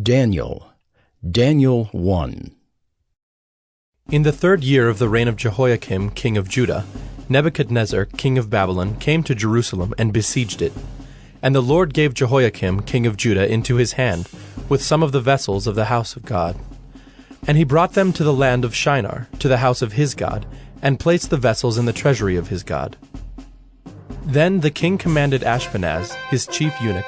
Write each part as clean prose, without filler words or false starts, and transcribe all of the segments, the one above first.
Daniel 1. In the 3rd year of the reign of Jehoiakim, king of Judah, Nebuchadnezzar, king of Babylon, came to Jerusalem and besieged it. And the Lord gave Jehoiakim, king of Judah, into his hand, with some of the vessels of the house of God. And he brought them to the land of Shinar, to the house of his God, and placed the vessels in the treasury of his God. Then the king commanded Ashpenaz, his chief eunuch,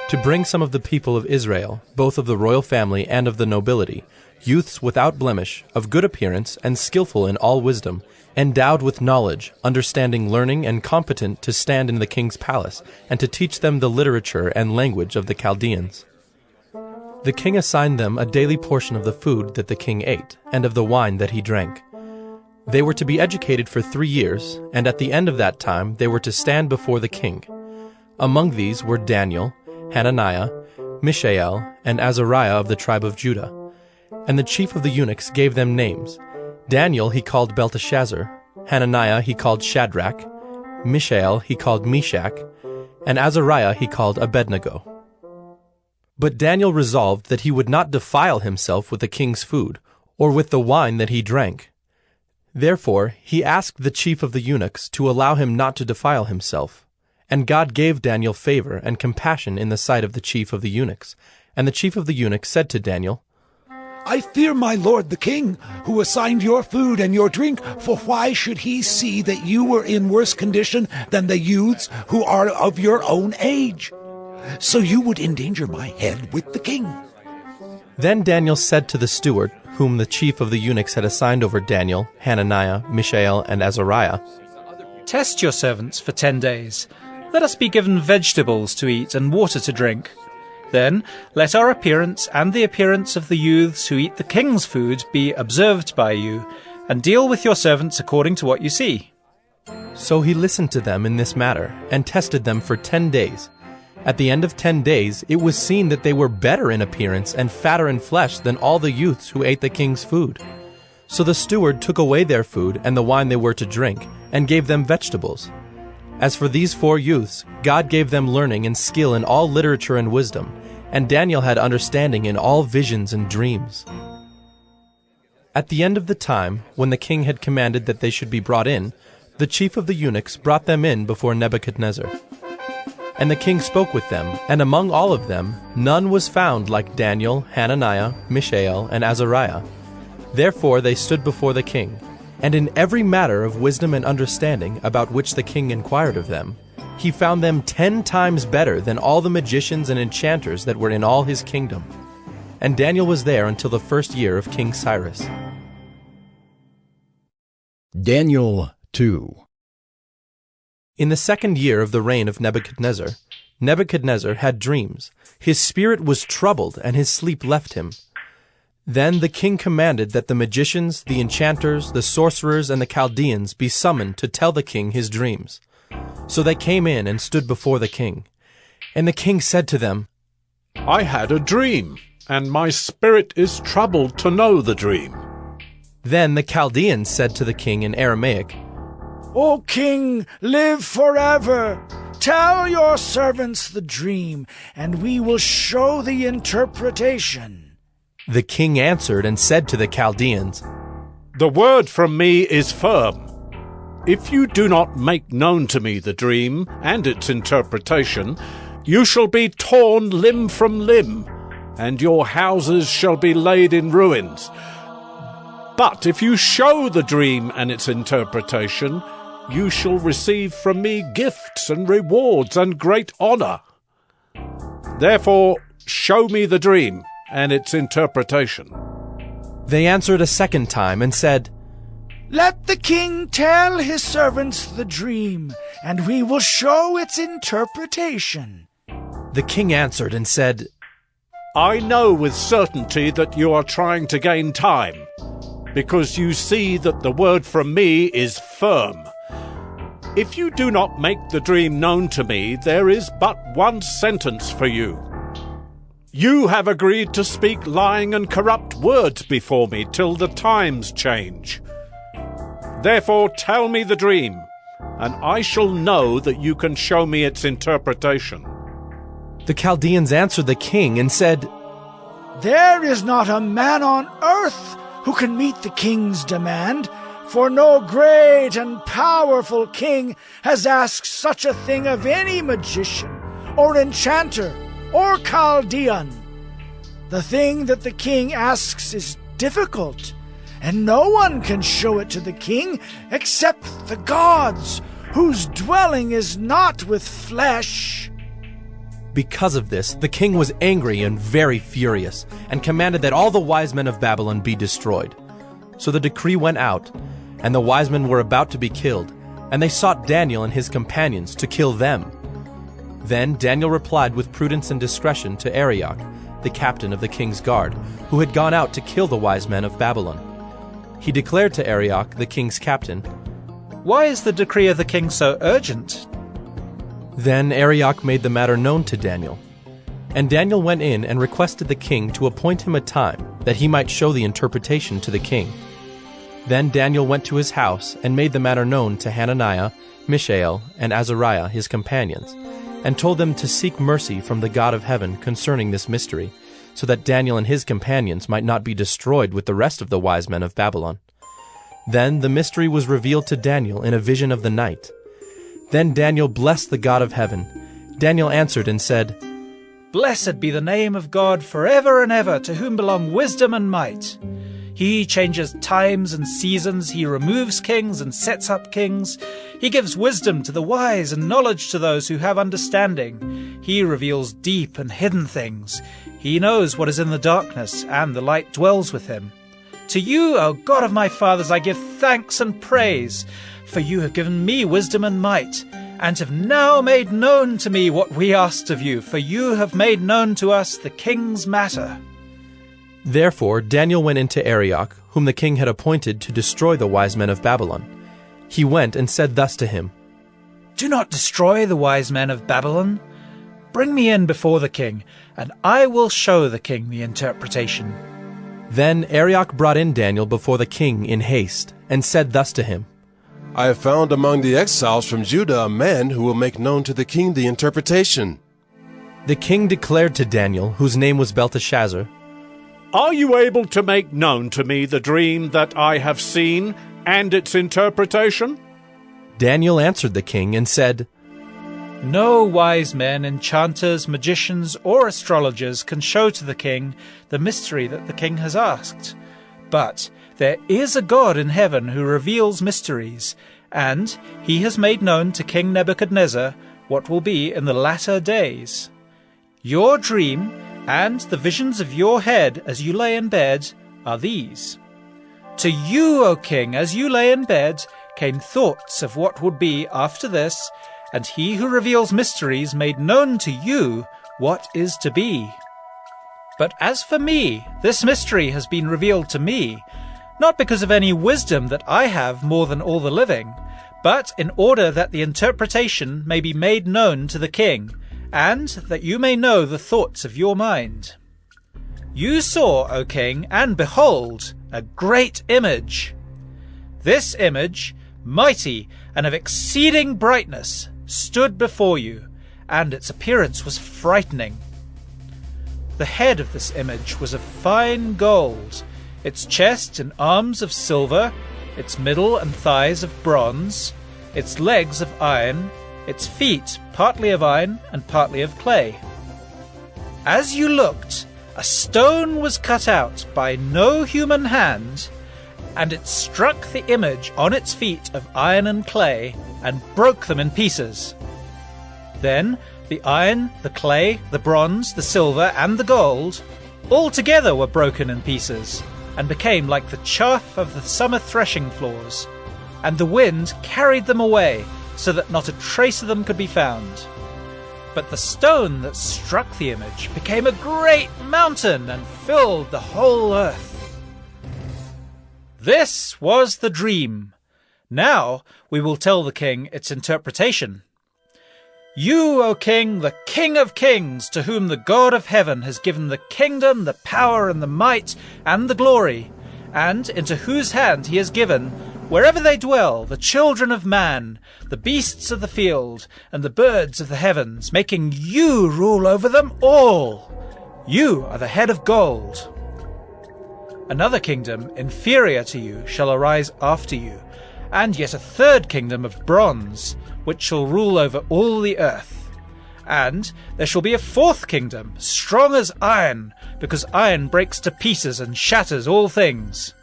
to bring some of the people of Israel, both of the royal family and of the nobility, youths without blemish, of good appearance, and skillful in all wisdom, endowed with knowledge, understanding learning, and competent to stand in the king's palace, and to teach them the literature and language of the Chaldeans. The king assigned them a daily portion of the food that the king ate, and of the wine that he drank. They were to be educated for 3 years, and at the end of that time they were to stand before the king. Among these were Daniel, Hananiah, Mishael, and Azariah of the tribe of Judah. And the chief of the eunuchs gave them names. Daniel he called Belteshazzar, Hananiah he called Shadrach, Mishael he called Meshach, and Azariah he called Abednego. But Daniel resolved that he would not defile himself with the king's food, or with the wine that he drank. Therefore he asked the chief of the eunuchs to allow him not to defile himself. And God gave Daniel favor and compassion in the sight of the chief of the eunuchs. And the chief of the eunuchs said to Daniel, I fear my lord the king, who assigned your food and your drink, for why should he see that you were in worse condition than the youths who are of your own age? So you would endanger my head with the king. Then Daniel said to the steward, whom the chief of the eunuchs had assigned over Daniel, Hananiah, Mishael, and Azariah, Test your servants for 10 days. Let us be given vegetables to eat and water to drink. Then let our appearance and the appearance of the youths who eat the king's food be observed by you, and deal with your servants according to what you see. So he listened to them in this matter, and tested them for 10 days. At the end of 10 days it was seen that they were better in appearance and fatter in flesh than all the youths who ate the king's food. So the steward took away their food and the wine they were to drink, and gave them vegetables. As for these 4 youths, God gave them learning and skill in all literature and wisdom, and Daniel had understanding in all visions and dreams. At the end of the time, when the king had commanded that they should be brought in, the chief of the eunuchs brought them in before Nebuchadnezzar. And the king spoke with them, and among all of them none was found like Daniel, Hananiah, Mishael, and Azariah. Therefore they stood before the king. And in every matter of wisdom and understanding about which the king inquired of them, he found them 10 times better than all the magicians and enchanters that were in all his kingdom. And Daniel was there until the 1st year of King Cyrus. Daniel 2. In the 2nd year of the reign of Nebuchadnezzar, Nebuchadnezzar had dreams. His spirit was troubled, and his sleep left him. Then the king commanded that the magicians, the enchanters, the sorcerers, and the Chaldeans be summoned to tell the king his dreams. So they came in and stood before the king. And the king said to them, I had a dream, and my spirit is troubled to know the dream. Then the Chaldeans said to the king in Aramaic, O king, live forever. Tell your servants the dream, and we will show the interpretation. The king answered and said to the Chaldeans, The word from me is firm. If you do not make known to me the dream and its interpretation, you shall be torn limb from limb, and your houses shall be laid in ruins. But if you show the dream and its interpretation, you shall receive from me gifts and rewards and great honor. Therefore, show me the dream and its interpretation. They answered a 2nd time and said, Let the king tell his servants the dream, and we will show its interpretation. The king answered and said, I know with certainty that you are trying to gain time, because you see that the word from me is firm. If you do not make the dream known to me, there is but one sentence for you. You have agreed to speak lying and corrupt words before me till the times change. Therefore tell me the dream, and I shall know that you can show me its interpretation. The Chaldeans answered the king and said, There is not a man on earth who can meet the king's demand, for no great and powerful king has asked such a thing of any magician, or enchanter, or Chaldean. The thing that the king asks is difficult, and no one can show it to the king except the gods, whose dwelling is not with flesh." Because of this, the king was angry and very furious, and commanded that all the wise men of Babylon be destroyed. So the decree went out, and the wise men were about to be killed, and they sought Daniel and his companions to kill them. Then Daniel replied with prudence and discretion to Arioch, the captain of the king's guard, who had gone out to kill the wise men of Babylon. He declared to Arioch, the king's captain, "Why is the decree of the king so urgent?" Then Arioch made the matter known to Daniel. And Daniel went in and requested the king to appoint him a time, that he might show the interpretation to the king. Then Daniel went to his house and made the matter known to Hananiah, Mishael, and Azariah, his companions, and told them to seek mercy from the God of heaven concerning this mystery, so that Daniel and his companions might not be destroyed with the rest of the wise men of Babylon. Then the mystery was revealed to Daniel in a vision of the night. Then Daniel blessed the God of heaven. Daniel answered and said, "Blessed be the name of God forever and ever, to whom belong wisdom and might. He changes times and seasons, he removes kings and sets up kings. He gives wisdom to the wise and knowledge to those who have understanding. He reveals deep and hidden things. He knows what is in the darkness, and the light dwells with him. To you, O God of my fathers, I give thanks and praise, for you have given me wisdom and might, and have now made known to me what we asked of you, for you have made known to us the king's matter." Therefore Daniel went into Arioch, whom the king had appointed to destroy the wise men of Babylon. He went and said thus to him, "Do not destroy the wise men of Babylon. Bring me in before the king, and I will show the king the interpretation." Then Arioch brought in Daniel before the king in haste, and said thus to him, "I have found among the exiles from Judah a man who will make known to the king the interpretation." The king declared to Daniel, whose name was Belteshazzar, "Are you able to make known to me the dream that I have seen and its interpretation?" Daniel answered the king and said, "No wise men, enchanters, magicians, or astrologers can show to the king the mystery that the king has asked. But there is a God in heaven who reveals mysteries, and he has made known to King Nebuchadnezzar what will be in the latter days. Your dream and the visions of your head as you lay in bed are these. To you, O king, as you lay in bed, came thoughts of what would be after this, and he who reveals mysteries made known to you what is to be. But as for me, this mystery has been revealed to me, not because of any wisdom that I have more than all the living, but in order that the interpretation may be made known to the king, and that you may know the thoughts of your mind. You saw, O king, and behold, a great image. This image, mighty and of exceeding brightness, stood before you, and its appearance was frightening. The head of this image was of fine gold, its chest and arms of silver, its middle and thighs of bronze, its legs of iron, its feet partly of iron and partly of clay. As you looked, a stone was cut out by no human hand, and it struck the image on its feet of iron and clay, and broke them in pieces. Then the iron, the clay, the bronze, the silver, and the gold all together were broken in pieces, and became like the chaff of the summer threshing floors, and the wind carried them away, so that not a trace of them could be found. But the stone that struck the image became a great mountain, and filled the whole earth. This was the dream. Now we will tell the king its interpretation. You, O king, the King of kings, to whom the God of heaven has given the kingdom, the power, and the might, and the glory, and into whose hand he has given, wherever they dwell, the children of man, the beasts of the field, and the birds of the heavens, making you rule over them all. You are the head of gold. Another kingdom, inferior to you, shall arise after you, and yet a third kingdom of bronze, which shall rule over all the earth. And there shall be a fourth kingdom, strong as iron, because iron breaks to pieces and shatters all things.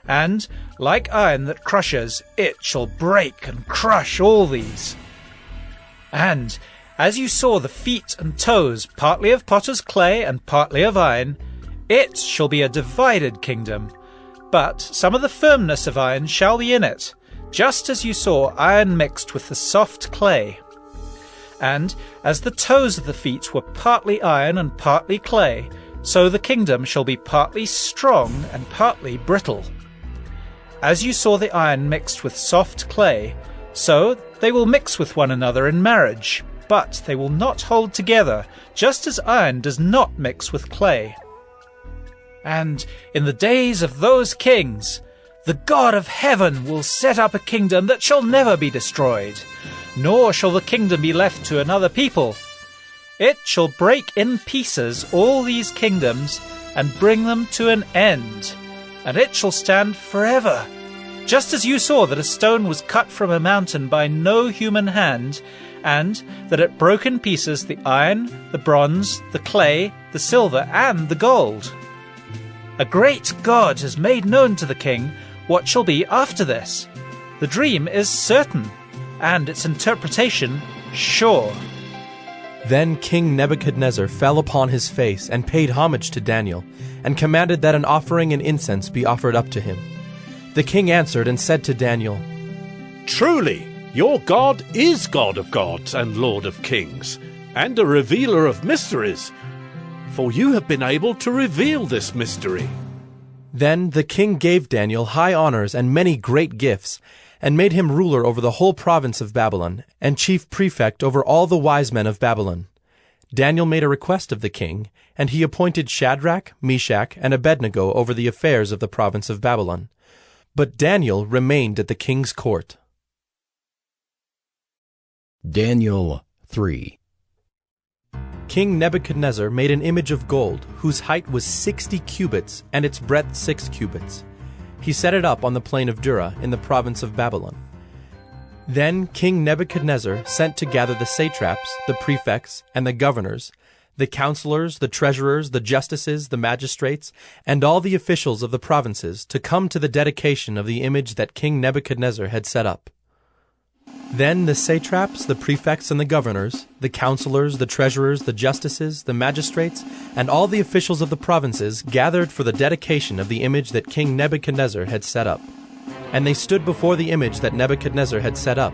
And, like iron that crushes, it shall break and crush all these. And, as you saw the feet and toes, partly of potter's clay and partly of iron, it shall be a divided kingdom. But some of the firmness of iron shall be in it, just as you saw iron mixed with the soft clay. And as the toes of the feet were partly iron and partly clay, so the kingdom shall be partly strong and partly brittle. As you saw the iron mixed with soft clay, so they will mix with one another in marriage, but they will not hold together, just as iron does not mix with clay. And in the days of those kings, the God of heaven will set up a kingdom that shall never be destroyed, nor shall the kingdom be left to another people. It shall break in pieces all these kingdoms and bring them to an end, and it shall stand forever. Just as you saw that a stone was cut from a mountain by no human hand, and that it broke in pieces the iron, the bronze, the clay, the silver, and the gold. A great God has made known to the king what shall be after this. The dream is certain, and its interpretation sure. Then King Nebuchadnezzar fell upon his face and paid homage to Daniel, and commanded that an offering and incense be offered up to him. The king answered and said to Daniel, Truly, your God is God of gods and Lord of kings, and a revealer of mysteries, for you have been able to reveal this mystery. Then the king gave Daniel high honors and many great gifts, and made him ruler over the whole province of Babylon, and chief prefect over all the wise men of Babylon. Daniel made a request of the king, and he appointed Shadrach, Meshach, and Abednego over the affairs of the province of Babylon. But Daniel remained at the king's court. Daniel 3. King Nebuchadnezzar made an image of gold, whose height was 60 cubits, and its breadth 6 cubits. He set it up on the plain of Dura in the province of Babylon. Then King Nebuchadnezzar sent to gather the satraps, the prefects, and the governors, the counselors, the treasurers, the justices, the magistrates, and all the officials of the provinces to come to the dedication of the image that King Nebuchadnezzar had set up. Then the satraps, the prefects, and the governors, the counselors, the treasurers, the justices, the magistrates, and all the officials of the provinces gathered for the dedication of the image that King Nebuchadnezzar had set up. And they stood before the image that Nebuchadnezzar had set up,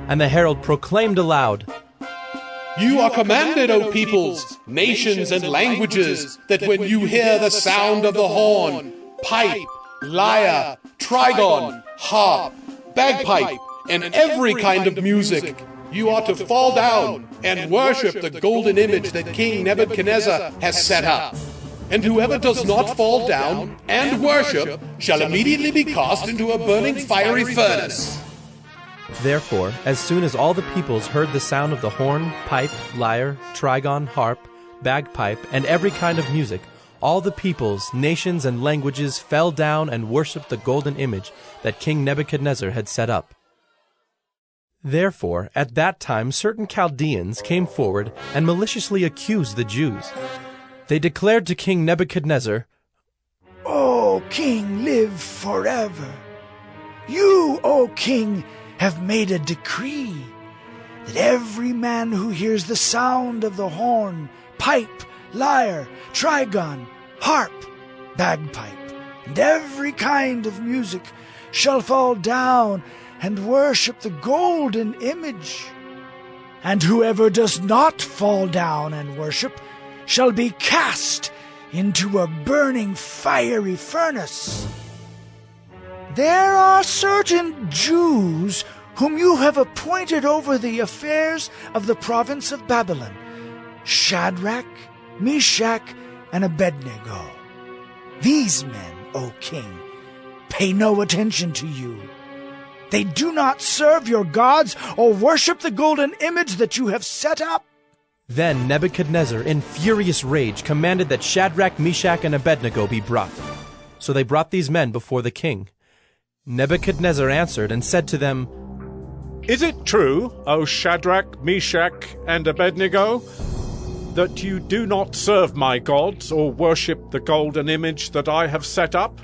and the herald proclaimed aloud, You are commanded, O peoples, nations, and languages, that when you hear the sound of the horn, pipe, lyre, trigon, harp, bagpipe, and every kind of music, you are to fall down and worship the golden image that King Nebuchadnezzar has set up. And whoever does not fall down and worship shall immediately be cast into a burning fiery furnace. Therefore, as soon as all the peoples heard the sound of the horn, pipe, lyre, trigon, harp, bagpipe, and every kind of music, all the peoples, nations, and languages fell down and worshipped the golden image that King Nebuchadnezzar had set up. Therefore, at that time certain Chaldeans came forward and maliciously accused the Jews. They declared to King Nebuchadnezzar, O king, live forever. You, O king, have made a decree that every man who hears the sound of the horn, pipe, lyre, trigon, harp, bagpipe, and every kind of music shall fall down and worship the golden image. And whoever does not fall down and worship shall be cast into a burning fiery furnace. There are certain Jews whom you have appointed over the affairs of the province of Babylon, Shadrach, Meshach, and Abednego. These men, O king, pay no attention to you. They do not serve your gods or worship the golden image that you have set up. Then Nebuchadnezzar, in furious rage, commanded that Shadrach, Meshach, and Abednego be brought. So they brought these men before the king. Nebuchadnezzar answered and said to them, Is it true, O Shadrach, Meshach, and Abednego, that you do not serve my gods or worship the golden image that I have set up?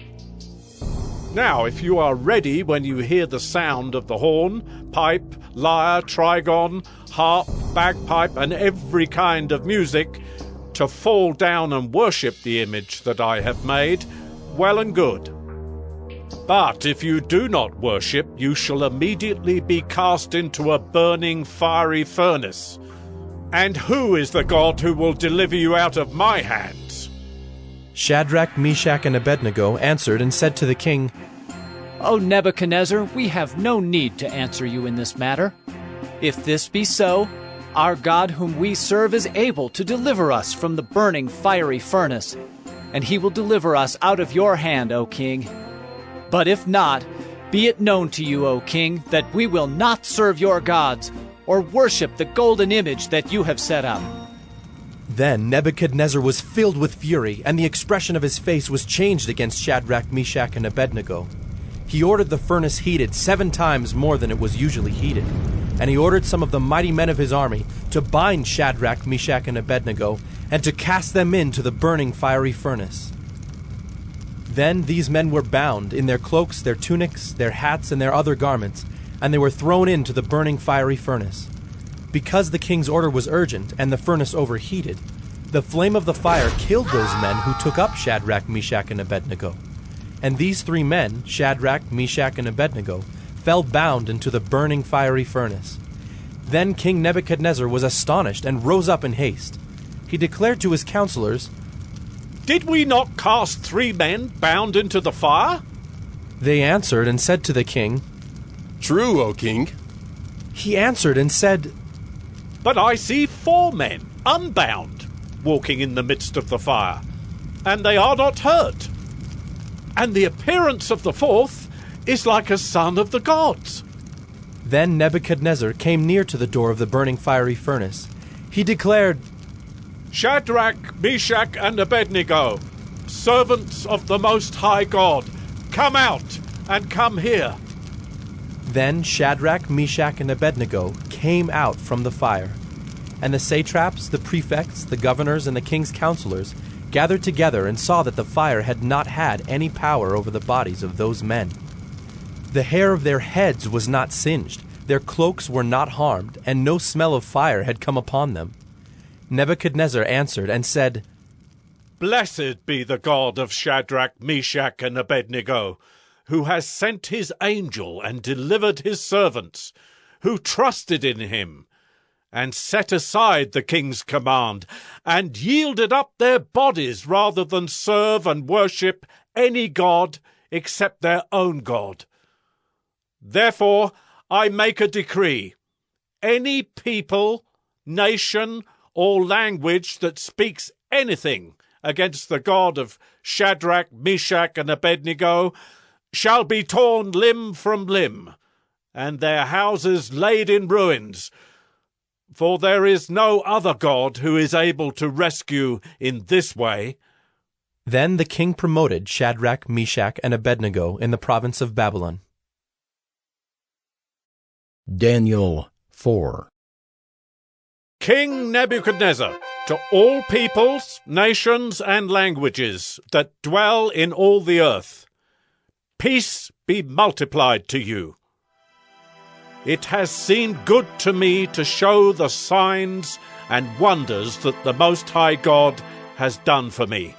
Now, if you are ready when you hear the sound of the horn, pipe, lyre, trigon, harp, bagpipe, and every kind of music, to fall down and worship the image that I have made, well and good. But if you do not worship, you shall immediately be cast into a burning fiery furnace. And who is the God who will deliver you out of my hands? Shadrach, Meshach, and Abednego answered and said to the king, O Nebuchadnezzar, we have no need to answer you in this matter. If this be so, our God whom we serve is able to deliver us from the burning fiery furnace, and he will deliver us out of your hand, O king. But if not, be it known to you, O king, that we will not serve your gods or worship the golden image that you have set up. Then Nebuchadnezzar was filled with fury, and the expression of his face was changed against Shadrach, Meshach, and Abednego. He ordered the furnace heated 7 times more than it was usually heated, and he ordered some of the mighty men of his army to bind Shadrach, Meshach, and Abednego, and to cast them into the burning fiery furnace. Then these men were bound in their cloaks, their tunics, their hats, and their other garments, and they were thrown into the burning fiery furnace. Because the king's order was urgent and the furnace overheated, the flame of the fire killed those men who took up Shadrach, Meshach, and Abednego. And these 3 men, Shadrach, Meshach, and Abednego, fell bound into the burning fiery furnace. Then King Nebuchadnezzar was astonished and rose up in haste. He declared to his counselors, Did we not cast 3 men bound into the fire? They answered and said to the king, True, O king. He answered and said, But I see 4 men, unbound, walking in the midst of the fire, and they are not hurt. And the appearance of the 4th is like a son of the gods. Then Nebuchadnezzar came near to the door of the burning fiery furnace. He declared, Shadrach, Meshach, and Abednego, servants of the Most High God, come out and come here. Then Shadrach, Meshach, and Abednego came out from the fire. And the satraps, the prefects, the governors, and the king's counselors gathered together and saw that the fire had not had any power over the bodies of those men. The hair of their heads was not singed, their cloaks were not harmed, and no smell of fire had come upon them. Nebuchadnezzar answered and said, Blessed be the God of Shadrach, Meshach, and Abednego, who has sent his angel and delivered his servants, who trusted in him, and set aside the king's command, and yielded up their bodies rather than serve and worship any god except their own God. Therefore I make a decree. Any people, nation, or language that speaks anything against the God of Shadrach, Meshach, and Abednego shall be torn limb from limb, and their houses laid in ruins, for there is no other God who is able to rescue in this way. Then the king promoted Shadrach, Meshach, and Abednego in the province of Babylon. Daniel 4. King Nebuchadnezzar, to all peoples, nations, and languages that dwell in all the earth, peace be multiplied to you. It has seemed good to me to show the signs and wonders that the Most High God has done for me.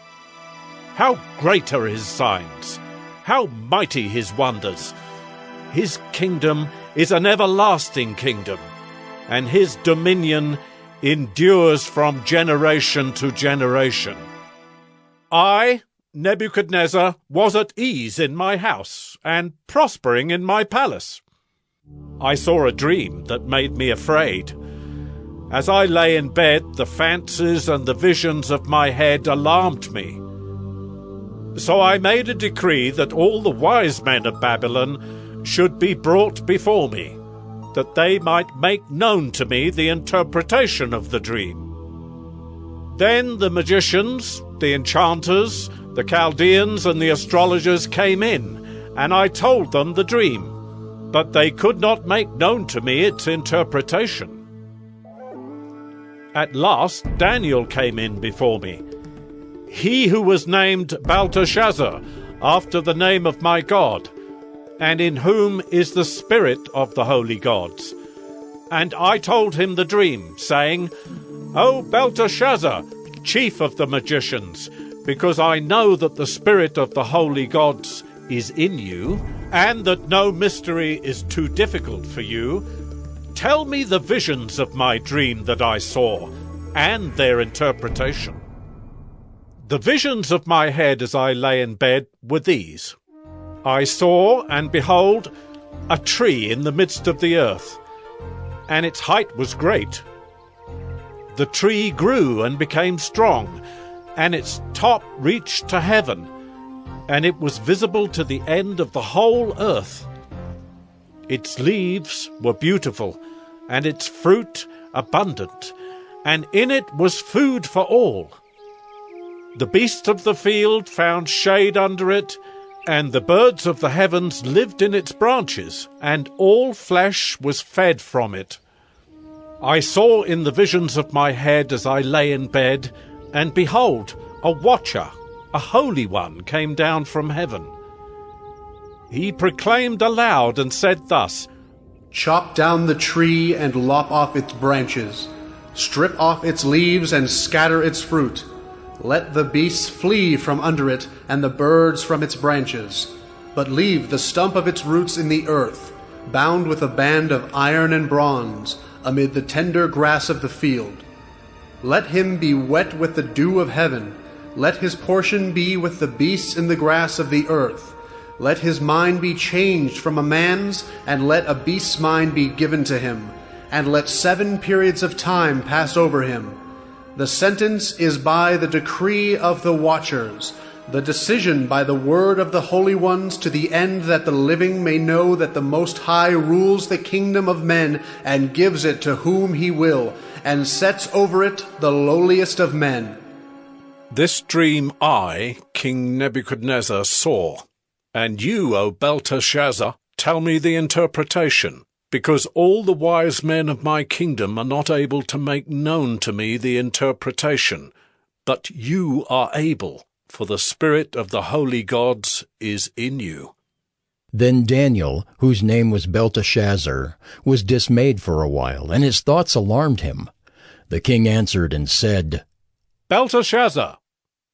How great are his signs! How mighty his wonders! His kingdom is an everlasting kingdom, and his dominion endures from generation to generation. I, Nebuchadnezzar, was at ease in my house and prospering in my palace. I saw a dream that made me afraid. As I lay in bed, the fancies and the visions of my head alarmed me. So I made a decree that all the wise men of Babylon should be brought before me, that they might make known to me the interpretation of the dream. Then the magicians, the enchanters, the Chaldeans, and the astrologers came in, and I told them the dream, but they could not make known to me its interpretation. At last Daniel came in before me, he who was named Belteshazzar, after the name of my God, and in whom is the spirit of the holy gods. And I told him the dream, saying, O Belteshazzar, chief of the magicians, because I know that the spirit of the holy gods is in you, and that no mystery is too difficult for you, tell me the visions of my dream that I saw, and their interpretation. The visions of my head as I lay in bed were these. I saw, and behold, a tree in the midst of the earth, and its height was great. The tree grew and became strong, and its top reached to heaven, and it was visible to the end of the whole earth. Its leaves were beautiful, and its fruit abundant, and in it was food for all. The beasts of the field found shade under it, and the birds of the heavens lived in its branches, and all flesh was fed from it. I saw in the visions of my head as I lay in bed, and behold, a watcher, a holy one, came down from heaven. He proclaimed aloud and said thus, Chop down the tree and lop off its branches. Strip off its leaves and scatter its fruit. Let the beasts flee from under it, and the birds from its branches. But leave the stump of its roots in the earth, bound with a band of iron and bronze, amid the tender grass of the field. Let him be wet with the dew of heaven. Let his portion be with the beasts in the grass of the earth. Let his mind be changed from a man's, and let a beast's mind be given to him. And let 7 periods of time pass over him. The sentence is by the decree of the watchers, the decision by the word of the holy ones, to the end that the living may know that the Most High rules the kingdom of men, and gives it to whom he will, and sets over it the lowliest of men. This dream I, King Nebuchadnezzar, saw, and you, O Belteshazzar, tell me the interpretation, because all the wise men of my kingdom are not able to make known to me the interpretation, but you are able, for the spirit of the holy gods is in you. Then Daniel, whose name was Belteshazzar, was dismayed for a while, and his thoughts alarmed him. The king answered and said, Belteshazzar,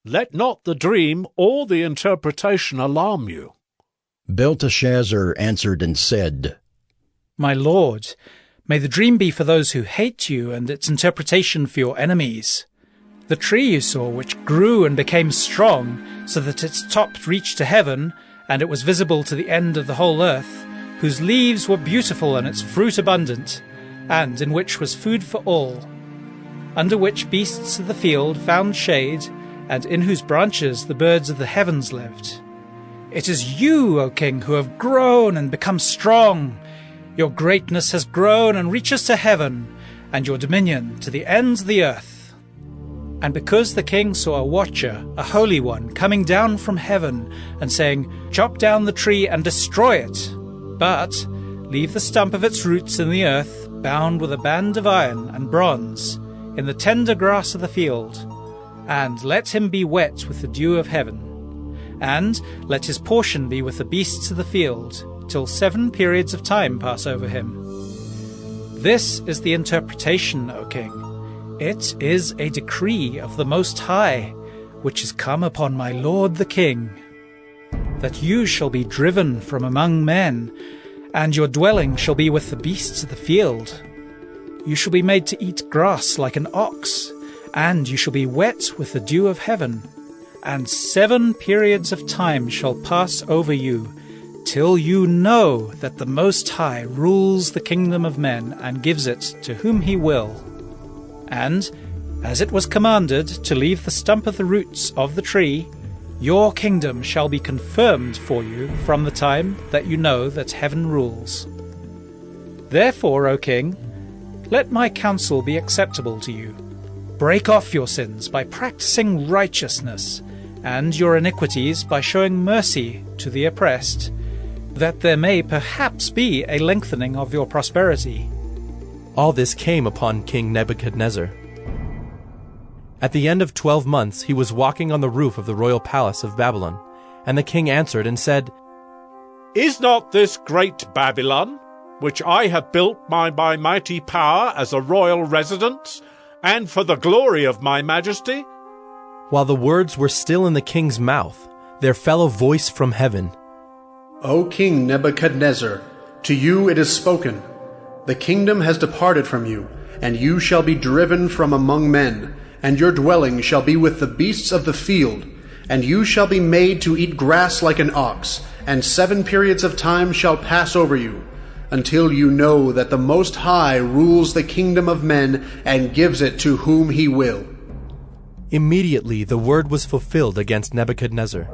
let not the dream or the interpretation alarm you. Belteshazzar answered and said, My lord, may the dream be for those who hate you, and its interpretation for your enemies. The tree you saw, which grew and became strong, so that its top reached to heaven, and it was visible to the end of the whole earth, whose leaves were beautiful and its fruit abundant, and in which was food for all, under which beasts of the field found shade, and in whose branches the birds of the heavens lived. It is you, O king, who have grown and become strong. Your greatness has grown and reaches to heaven, and your dominion to the ends of the earth. And because the king saw a watcher, a holy one, coming down from heaven, and saying, Chop down the tree and destroy it, but leave the stump of its roots in the earth, bound with a band of iron and bronze, in the tender grass of the field, and let him be wet with the dew of heaven, and let his portion be with the beasts of the field, till 7 periods of time pass over him. This is the interpretation, O king. It is a decree of the Most High, which is come upon my lord the king, that you shall be driven from among men, and your dwelling shall be with the beasts of the field. You shall be made to eat grass like an ox, and you shall be wet with the dew of heaven, and 7 periods of time shall pass over you, till you know that the Most High rules the kingdom of men, and gives it to whom he will. And, as it was commanded to leave the stump of the roots of the tree, your kingdom shall be confirmed for you from the time that you know that heaven rules. Therefore, O king, let my counsel be acceptable to you. Break off your sins by practicing righteousness, and your iniquities by showing mercy to the oppressed, that there may perhaps be a lengthening of your prosperity." All this came upon King Nebuchadnezzar. At the end of 12 months he was walking on the roof of the royal palace of Babylon, and the king answered and said, "Is not this great Babylon, which I have built by my mighty power as a royal residence, and for the glory of my majesty?" While the words were still in the king's mouth, there fell a voice from heaven. O King Nebuchadnezzar, to you it is spoken. The kingdom has departed from you, and you shall be driven from among men, and your dwelling shall be with the beasts of the field, and you shall be made to eat grass like an ox, and 7 periods of time shall pass over you, until you know that the Most High rules the kingdom of men and gives it to whom he will. Immediately the word was fulfilled against Nebuchadnezzar.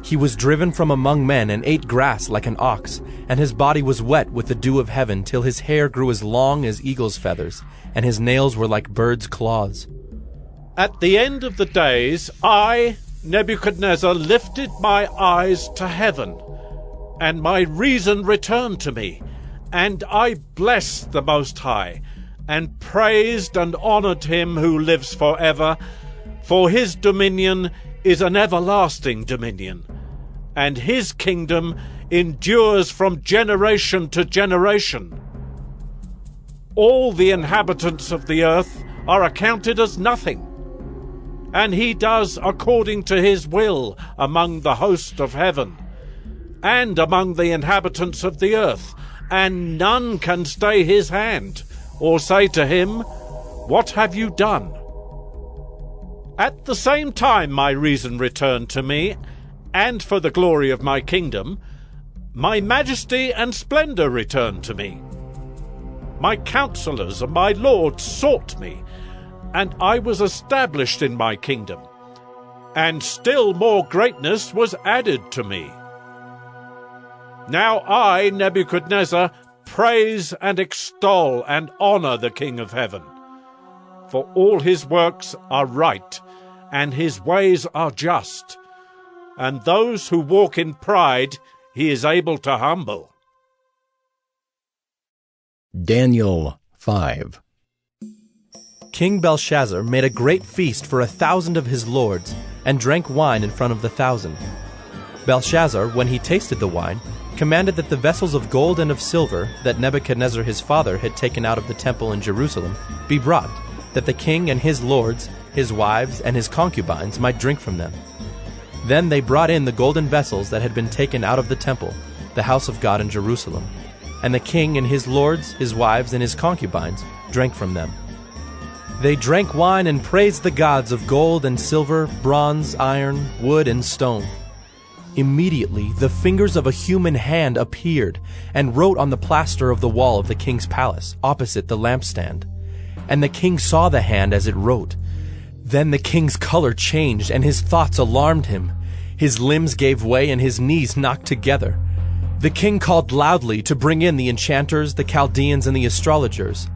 He was driven from among men and ate grass like an ox, and his body was wet with the dew of heaven, till his hair grew as long as eagle's feathers, and his nails were like birds' claws. At the end of the days, I, Nebuchadnezzar, lifted my eyes to heaven, and my reason returned to me, and I blessed the Most High, and praised and honored him who lives forever, for his dominion is an everlasting dominion, and his kingdom endures from generation to generation. All the inhabitants of the earth are accounted as nothing, and he does according to his will among the host of heaven, and among the inhabitants of the earth, and none can stay his hand, or say to him, "What have you done?" At the same time my reason returned to me, and for the glory of my kingdom, my majesty and splendor returned to me. My counselors and my lords sought me, and I was established in my kingdom, and still more greatness was added to me. Now I, Nebuchadnezzar, praise and extol and honor the King of heaven, for all his works are right, and his ways are just, and those who walk in pride he is able to humble. Daniel 5. King Belshazzar made a great feast for 1,000 of his lords, and drank wine in front of the 1,000. Belshazzar, when he tasted the wine, commanded that the vessels of gold and of silver that Nebuchadnezzar his father had taken out of the temple in Jerusalem be brought, that the king and his lords, his wives, and his concubines might drink from them. Then they brought in the golden vessels that had been taken out of the temple, the house of God in Jerusalem. And the king and his lords, his wives, and his concubines drank from them. They drank wine and praised the gods of gold and silver, bronze, iron, wood, and stone. Immediately the fingers of a human hand appeared and wrote on the plaster of the wall of the king's palace, opposite the lampstand. And the king saw the hand as it wrote. Then the king's color changed, and his thoughts alarmed him. His limbs gave way, and his knees knocked together. The king called loudly to bring in the enchanters, the Chaldeans, and the astrologers.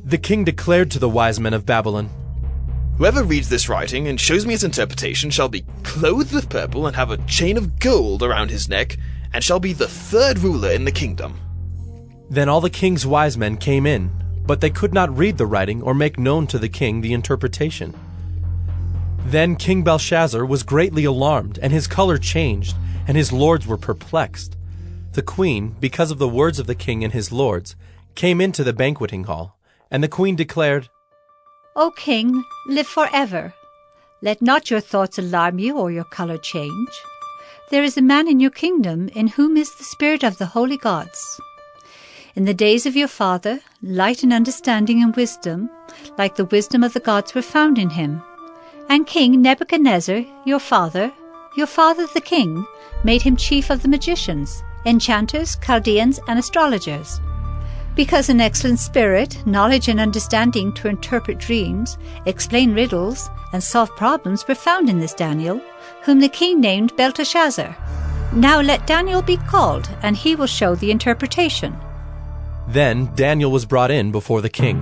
The king declared to the wise men of Babylon, "Whoever reads this writing and shows me its interpretation shall be clothed with purple and have a chain of gold around his neck, and shall be the 3rd ruler in the kingdom." Then all the king's wise men came in, but they could not read the writing or make known to the king the interpretation. Then King Belshazzar was greatly alarmed, and his color changed, and his lords were perplexed. The queen, because of the words of the king and his lords, came into the banqueting hall, and the queen declared, "O king, live forever. Let not your thoughts alarm you or your color change. There is a man in your kingdom in whom is the spirit of the holy gods. In the days of your father, light and understanding and wisdom, like the wisdom of the gods, were found in him. And King Nebuchadnezzar, your father the king, made him chief of the magicians, enchanters, Chaldeans, and astrologers. Because an excellent spirit, knowledge and understanding to interpret dreams, explain riddles, and solve problems were found in this Daniel, whom the king named Belteshazzar. Now let Daniel be called, and he will show the interpretation." Then Daniel was brought in before the king.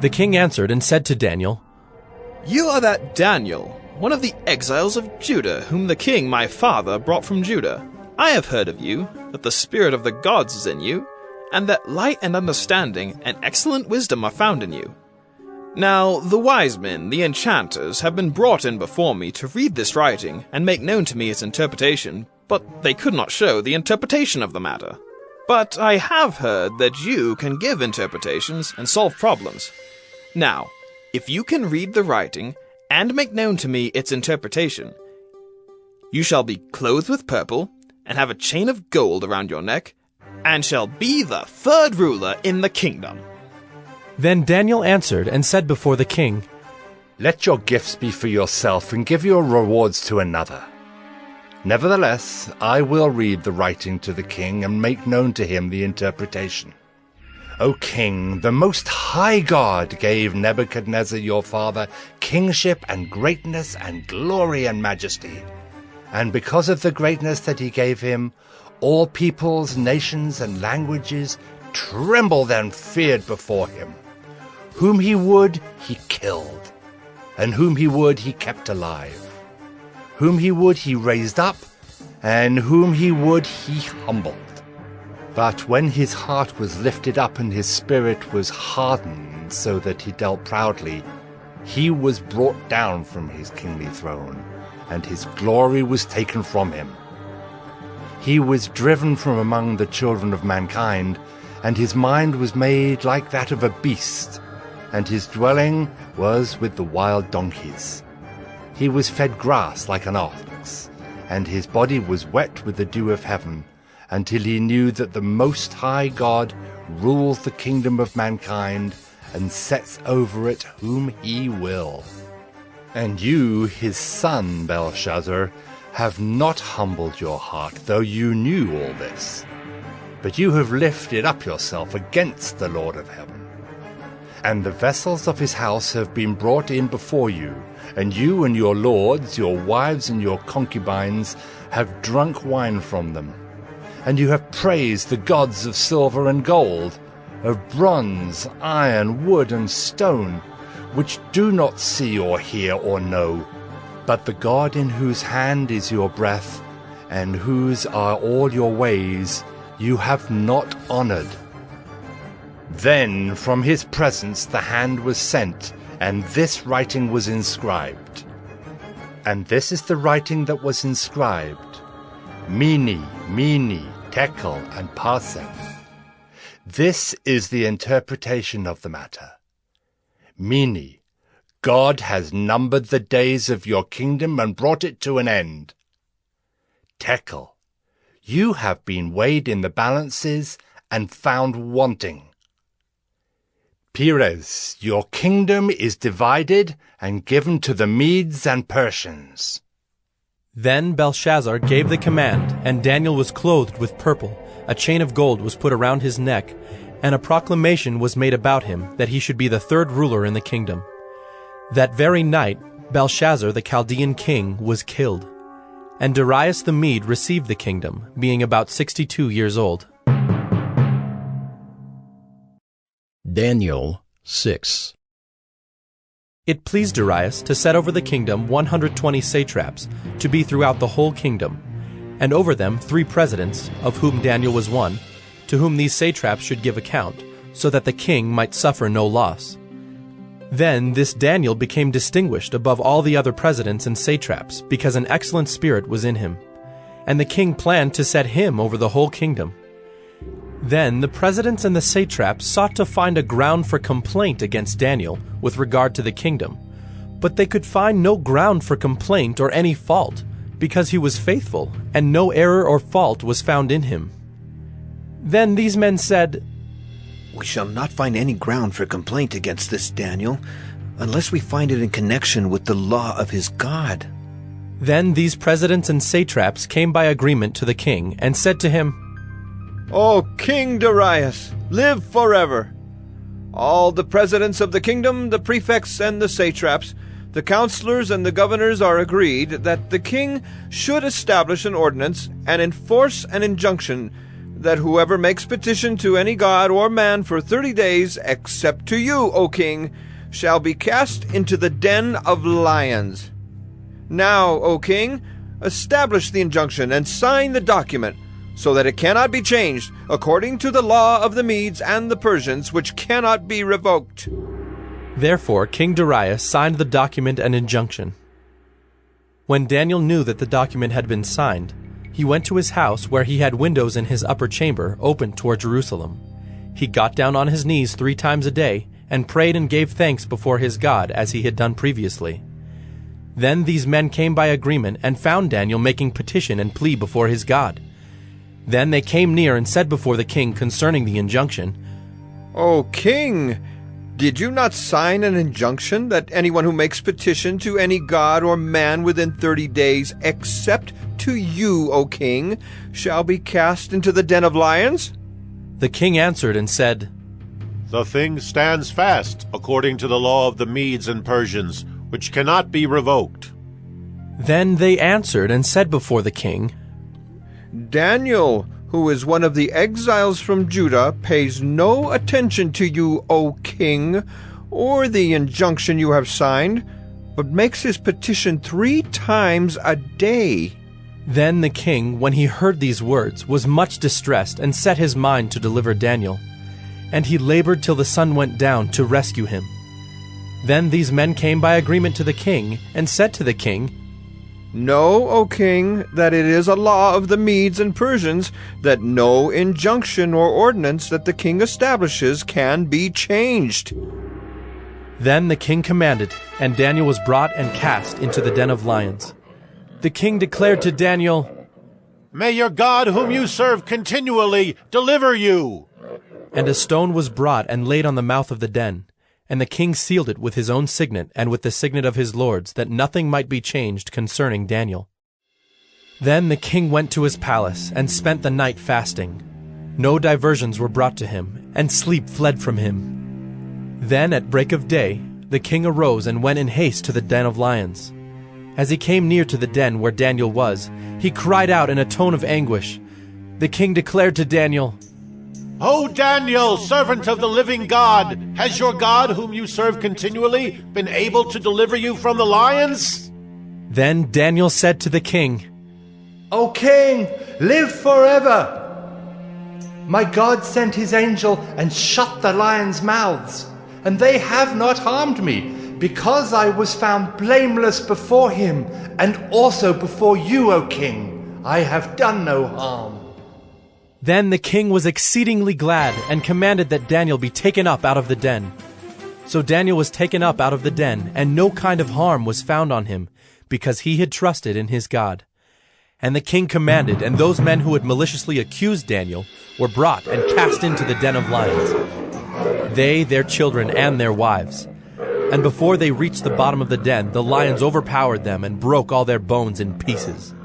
The king answered and said to Daniel, You are that Daniel, one of the exiles of Judah, whom the king my father brought from Judah. I have heard of you, that the spirit of the gods is in you, and that light and understanding and excellent wisdom are found in you. Now the wise men, the enchanters, have been brought in before me to read this writing and make known to me its interpretation, but they could not show the interpretation of the matter. But I have heard that you can give interpretations and solve problems. Now, if you can read the writing and make known to me its interpretation, you shall be clothed with purple and have a chain of gold around your neck, and shall be the third ruler in the kingdom. Then Daniel answered and said before the king, Let your gifts be for yourself, and give your rewards to another. Nevertheless, I will read the writing to the king, and make known to him the interpretation. O king, the Most High God gave Nebuchadnezzar your father kingship and greatness and glory and majesty. And because of the greatness that he gave him, all peoples, nations, and languages trembled and feared before him. Whom he would, he killed, and whom he would, he kept alive. Whom he would, he raised up, and whom he would, he humbled. But when his heart was lifted up and his spirit was hardened so that he dealt proudly, he was brought down from his kingly throne, and his glory was taken from him. He was driven from among the children of mankind, and his mind was made like that of a beast, and his dwelling was with the wild donkeys. He was fed grass like an ox, and his body was wet with the dew of heaven, until he knew that the Most High God rules the kingdom of mankind and sets over it whom he will. And you, his son, Belshazzar, have not humbled your heart, though you knew all this. But you have lifted up yourself against the Lord of heaven. And the vessels of his house have been brought in before you, and you and your lords, your wives and your concubines, have drunk wine from them. And you have praised the gods of silver and gold, of bronze, iron, wood, and stone, which do not see or hear or know, but the God in whose hand is your breath, and whose are all your ways, you have not honored. Then from his presence the hand was sent, and this writing was inscribed. And this is the writing that was inscribed: Mene, Mene, Tekel, and Parsin. This is the interpretation of the matter. Mene, God has numbered the days of your kingdom and brought it to an end. Tekel, you have been weighed in the balances and found wanting. Peres, your kingdom is divided and given to the Medes and Persians. Then Belshazzar gave the command, and Daniel was clothed with purple, a chain of gold was put around his neck, and a proclamation was made about him that he should be the third ruler in the kingdom. That very night Belshazzar the Chaldean king was killed, and Darius the Mede received the kingdom, being about 62 years old. Daniel 6. It pleased Darius to set over the kingdom 120 satraps, to be throughout the whole kingdom, and over them 3 presidents, of whom Daniel was one, to whom these satraps should give account, so that the king might suffer no loss. Then this Daniel became distinguished above all the other presidents and satraps, because an excellent spirit was in him. And the king planned to set him over the whole kingdom. Then the presidents and the satraps sought to find a ground for complaint against Daniel with regard to the kingdom, but they could find no ground for complaint or any fault, because he was faithful, and no error or fault was found in him. Then these men said, We shall not find any ground for complaint against this Daniel, unless we find it in connection with the law of his God. Then these presidents and satraps came by agreement to the king, and said to him, O King Darius, live forever! All the presidents of the kingdom, the prefects and the satraps, the counselors and the governors are agreed that the king should establish an ordinance and enforce an injunction that whoever makes petition to any god or man for 30 days, except to you, O king, shall be cast into the den of lions. Now, O king, establish the injunction and sign the document, so that it cannot be changed, according to the law of the Medes and the Persians, which cannot be revoked." Therefore King Darius signed the document and injunction. When Daniel knew that the document had been signed, he went to his house where he had windows in his upper chamber open toward Jerusalem. He got down on his knees 3 times a day and prayed and gave thanks before his God as he had done previously. Then these men came by agreement and found Daniel making petition and plea before his God. Then they came near and said before the king concerning the injunction, "O king, did you not sign an injunction that anyone who makes petition to any god or man within 30 days, except to you, O king, shall be cast into the den of lions?" The king answered and said, "The thing stands fast according to the law of the Medes and Persians, which cannot be revoked." Then they answered and said before the king, "Daniel, who is one of the exiles from Judah, pays no attention to you, O king, or the injunction you have signed, but makes his petition 3 times a day." Then the king, when he heard these words, was much distressed and set his mind to deliver Daniel. And he labored till the sun went down to rescue him. Then these men came by agreement to the king and said to the king, "Know, O king, that it is a law of the Medes and Persians that no injunction or ordinance that the king establishes can be changed." Then the king commanded, and Daniel was brought and cast into the den of lions. The king declared to Daniel, "May your God, whom you serve continually, deliver you." And a stone was brought and laid on the mouth of the den. And the king sealed it with his own signet and with the signet of his lords, that nothing might be changed concerning Daniel. Then the king went to his palace and spent the night fasting. No diversions were brought to him, and sleep fled from him. Then at break of day the king arose and went in haste to the den of lions. As he came near to the den where Daniel was, he cried out in a tone of anguish. The king declared to Daniel, "O Daniel, servant of the living God, has your God, whom you serve continually, been able to deliver you from the lions?" Then Daniel said to the king, "O king, live forever! My God sent his angel and shut the lions' mouths, and they have not harmed me, because I was found blameless before him, and also before you, O king. I have done no harm." Then the king was exceedingly glad and commanded that Daniel be taken up out of the den. So Daniel was taken up out of the den, and no kind of harm was found on him, because he had trusted in his God. And the king commanded, and those men who had maliciously accused Daniel were brought and cast into the den of lions, they, their children, and their wives. And before they reached the bottom of the den, the lions overpowered them and broke all their bones in pieces.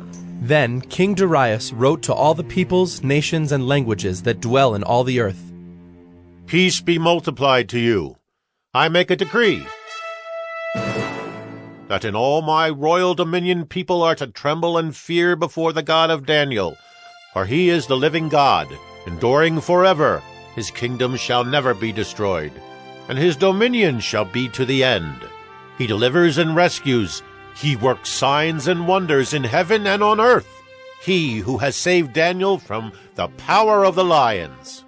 Then King Darius wrote to all the peoples, nations, and languages that dwell in all the earth, "Peace be multiplied to you. I make a decree that in all my royal dominion people are to tremble and fear before the God of Daniel, for he is the living God, enduring forever. His kingdom shall never be destroyed, and his dominion shall be to the end. He delivers and rescues. He works signs and wonders in heaven and on earth. He who has saved Daniel from the power of the lions."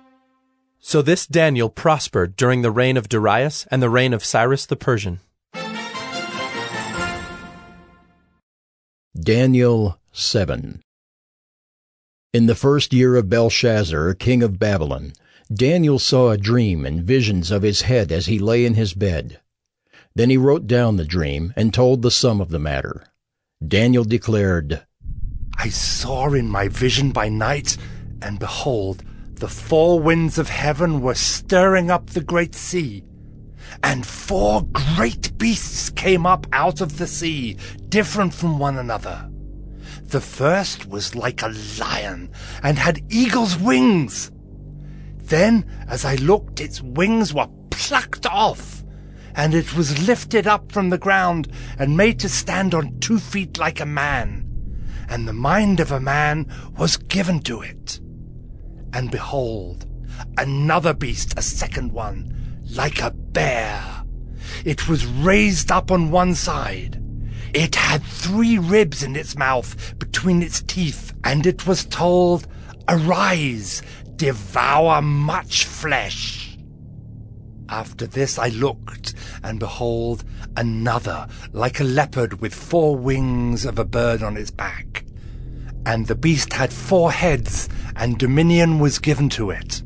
So this Daniel prospered during the reign of Darius and the reign of Cyrus the Persian. Daniel 7. In the 1st year of Belshazzar, king of Babylon, Daniel saw a dream and visions of his head as he lay in his bed. Then he wrote down the dream and told the sum of the matter. Daniel declared, "I saw in my vision by night, and behold, the 4 winds of heaven were stirring up the great sea. And 4 great beasts came up out of the sea, different from one another. The first was like a lion, and had eagle's wings. Then, as I looked, its wings were plucked off, and it was lifted up from the ground and made to stand on 2 feet like a man, and the mind of a man was given to it. And behold, another beast, a second one, like a bear. it was raised up on one side. It had 3 ribs in its mouth between its teeth, and it was told, "Arise, devour much flesh." After this I looked, and behold, another, like a leopard with 4 wings of a bird on its back. And the beast had 4 heads, and dominion was given to it.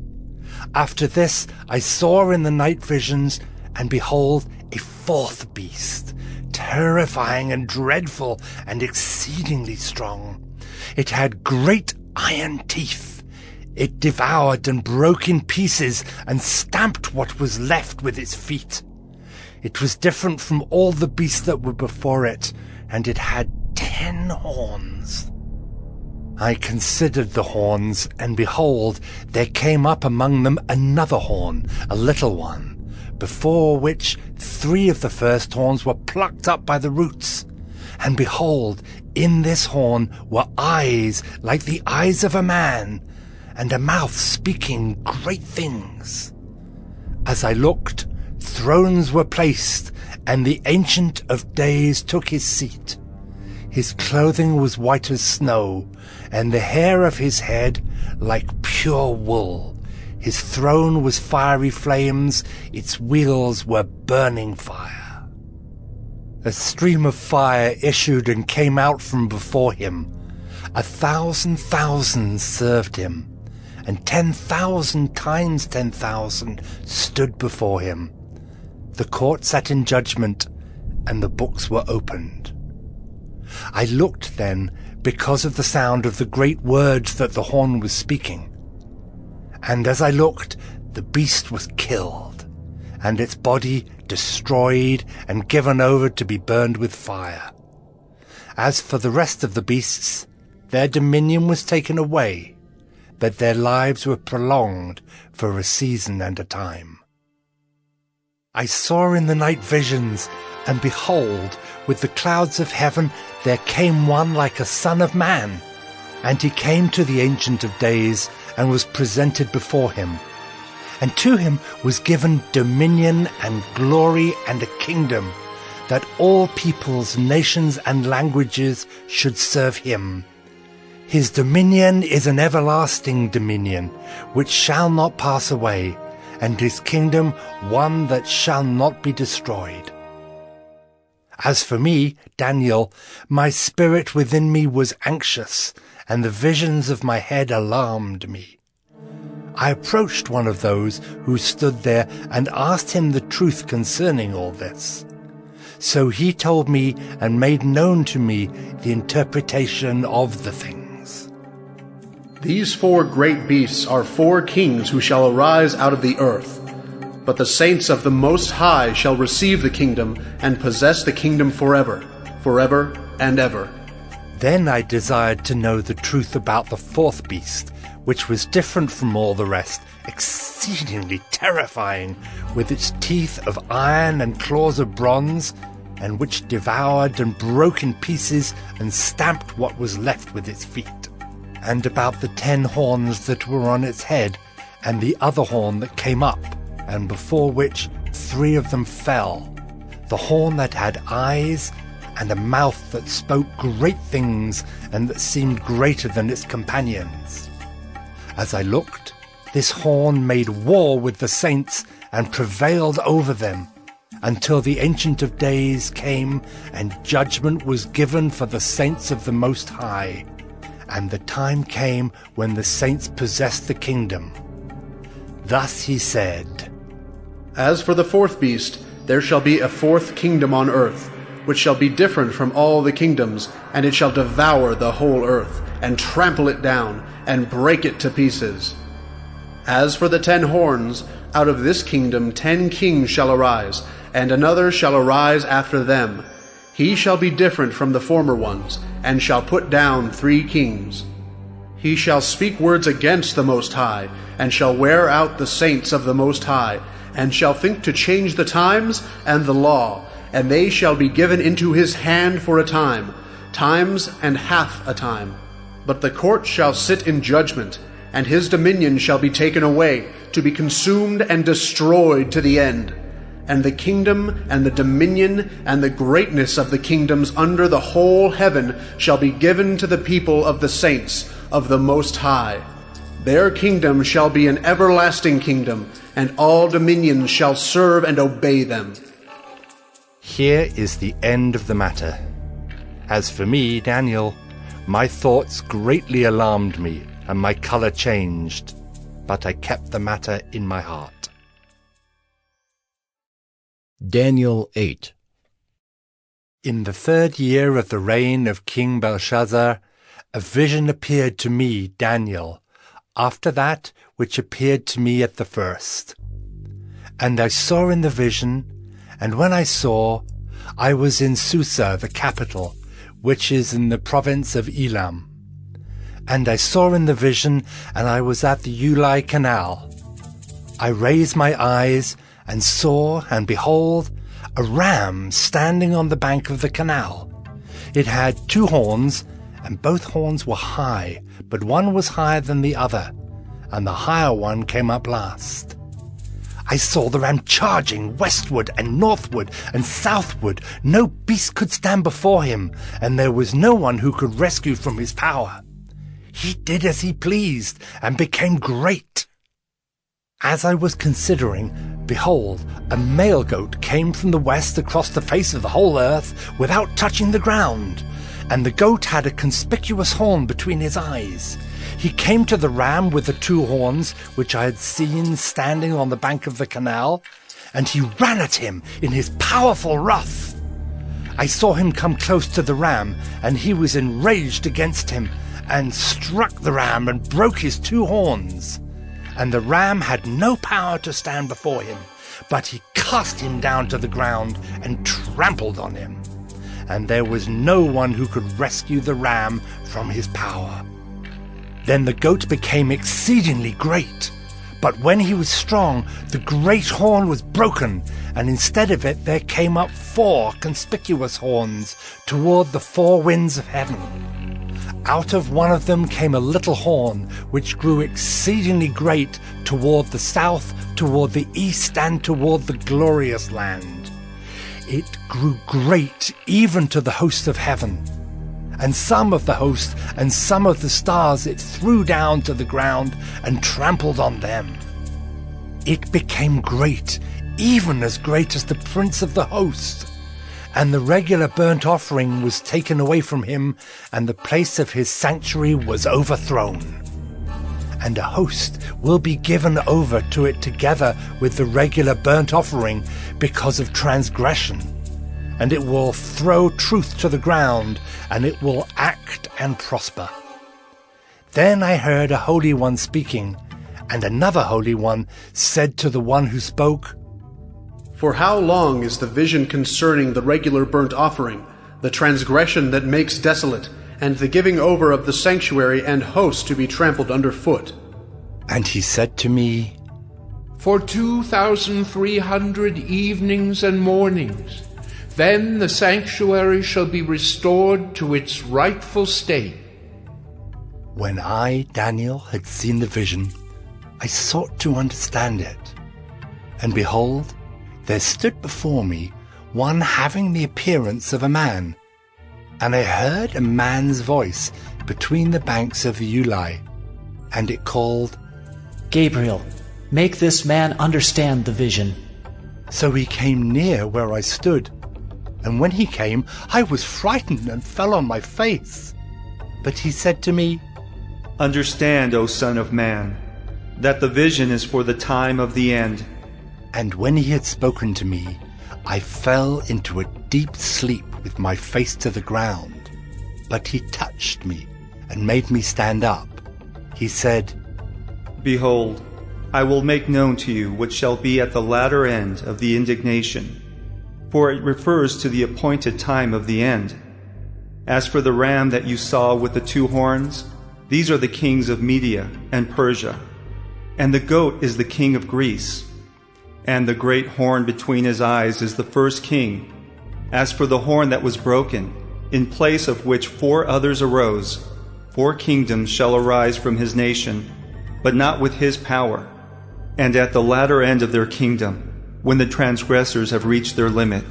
After this I saw in the night visions, and behold, a 4th beast, terrifying and dreadful and exceedingly strong. It had great iron teeth. It devoured and broke in pieces and stamped what was left with its feet. It was different from all the beasts that were before it, and it had 10 horns. I considered the horns, and behold, there came up among them another horn, a little one, before which 3 of the first horns were plucked up by the roots. And behold, in this horn were eyes like the eyes of a man, and a mouth speaking great things. As I looked, thrones were placed, and the Ancient of Days took his seat. His clothing was white as snow, and the hair of his head like pure wool. His throne was fiery flames, its wheels were burning fire. A stream of fire issued and came out from before him. 1,000,000 served him, and 10,000 times 10,000 stood before him. The court sat in judgment, and the books were opened. I looked then, because of the sound of the great words that the horn was speaking. And as I looked, the beast was killed, and its body destroyed and given over to be burned with fire. As for the rest of the beasts, their dominion was taken away, but their lives were prolonged for a season and a time. I saw in the night visions, and behold, with the clouds of heaven there came one like a son of man. And he came to the Ancient of Days, and was presented before him. And to him was given dominion and glory and a kingdom, that all peoples, nations, and languages should serve him. His dominion is an everlasting dominion, which shall not pass away, and his kingdom one that shall not be destroyed. As for me, Daniel, my spirit within me was anxious, and the visions of my head alarmed me. I approached one of those who stood there and asked him the truth concerning all this. So he told me and made known to me the interpretation of the things. These 4 great beasts are 4 kings who shall arise out of the earth. But the saints of the Most High shall receive the kingdom and possess the kingdom forever, forever and ever. Then I desired to know the truth about the 4th beast, which was different from all the rest, exceedingly terrifying, with its teeth of iron and claws of bronze, and which devoured and broke in pieces and stamped what was left with its feet. And about the 10 horns that were on its head, and the other horn that came up, and before which 3 of them fell, the horn that had eyes, and a mouth that spoke great things, and that seemed greater than its companions. As I looked, this horn made war with the saints, and prevailed over them, until the Ancient of Days came, and judgment was given for the saints of the Most High. And the time came when the saints possessed the kingdom. Thus he said, As for the 4th beast, there shall be a 4th kingdom on earth, which shall be different from all the kingdoms, and it shall devour the whole earth, and trample it down, and break it to pieces. As for the 10 horns, out of this kingdom 10 kings shall arise, and another shall arise after them. He shall be different from the former ones, and shall put down 3 kings. He shall speak words against the Most High, and shall wear out the saints of the Most High, and shall think to change the times and the law, and they shall be given into his hand for a time, times and half a time. But the court shall sit in judgment, and his dominion shall be taken away, to be consumed and destroyed to the end. and the kingdom and the dominion and the greatness of the kingdoms under the whole heaven shall be given to the people of the saints of the Most High. Their kingdom shall be an everlasting kingdom, and all dominions shall serve and obey them. Here is the end of the matter. As for me, Daniel, my thoughts greatly alarmed me, and my color changed, but I kept the matter in my heart. Daniel 8. In the 3rd year of the reign of King Belshazzar, a vision appeared to me, Daniel, after that which appeared to me at the first. And I saw in the vision, and when I saw, I was in Susa, the capital, which is in the province of Elam. And I saw in the vision, and I was at the Ulai Canal. I raised my eyes, and saw, and behold, a ram standing on the bank of the canal. It had 2 horns, and both horns were high, but one was higher than the other, and the higher one came up last. I saw the ram charging westward and northward and southward. No beast could stand before him, and there was no one who could rescue from his power. He did as he pleased, and became great. As I was considering, behold, a male goat came from the west across the face of the whole earth without touching the ground, and the goat had a conspicuous horn between his eyes. He came to the ram with the 2 horns, which I had seen standing on the bank of the canal, and he ran at him in his powerful wrath. I saw him come close to the ram, and he was enraged against him, and struck the ram and broke his 2 horns. And the ram had no power to stand before him, but he cast him down to the ground and trampled on him. And there was no one who could rescue the ram from his power. Then the goat became exceedingly great, but when he was strong, the great horn was broken, and instead of it there came up 4 conspicuous horns toward the 4 winds of heaven. Out of one of them came a little horn, which grew exceedingly great toward the south, toward the east, and toward the glorious land. It grew great even to the host of heaven. And some of the host and some of the stars it threw down to the ground and trampled on them. It became great, even as great as the prince of the host. And the regular burnt offering was taken away from him, and the place of his sanctuary was overthrown. And a host will be given over to it together with the regular burnt offering because of transgression. And it will throw truth to the ground, and it will act and prosper. Then I heard a holy one speaking, and another holy one said to the one who spoke, For how long is the vision concerning the regular burnt offering, the transgression that makes desolate, and the giving over of the sanctuary and host to be trampled underfoot? And he said to me, For 2,300 evenings and mornings, then the sanctuary shall be restored to its rightful state. When I, Daniel, had seen the vision, I sought to understand it. And behold, there stood before me one having the appearance of a man. And I heard a man's voice between the banks of the Ulai, and it called, Gabriel, make this man understand the vision. So he came near where I stood, and when he came, I was frightened and fell on my face. But he said to me, Understand, O Son of Man, that the vision is for the time of the end. And when he had spoken to me, I fell into a deep sleep with my face to the ground. But he touched me and made me stand up. He said, Behold, I will make known to you what shall be at the latter end of the indignation, for it refers to the appointed time of the end. As for the ram that you saw with the 2 horns, these are the kings of Media and Persia, and the goat is the king of Greece. And the great horn between his eyes is the first king. As for the horn that was broken, in place of which 4 others arose, 4 kingdoms shall arise from his nation, but not with his power. And at the latter end of their kingdom, when the transgressors have reached their limit.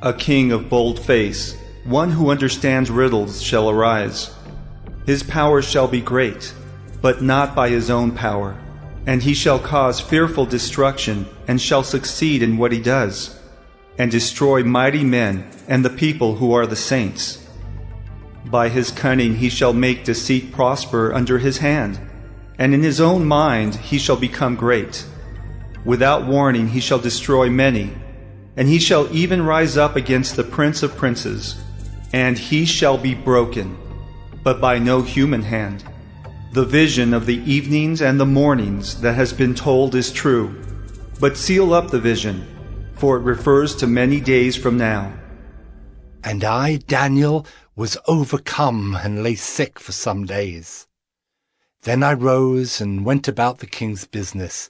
A king of bold face, one who understands riddles, shall arise. His power shall be great, but not by his own power. And he shall cause fearful destruction, and shall succeed in what he does, and destroy mighty men and the people who are the saints. By his cunning he shall make deceit prosper under his hand, and in his own mind he shall become great. Without warning he shall destroy many, and he shall even rise up against the Prince of Princes, and he shall be broken, but by no human hand. The vision of the evenings and the mornings that has been told is true, but seal up the vision, for it refers to many days from now. And I, Daniel, was overcome and lay sick for some days. Then I rose and went about the king's business,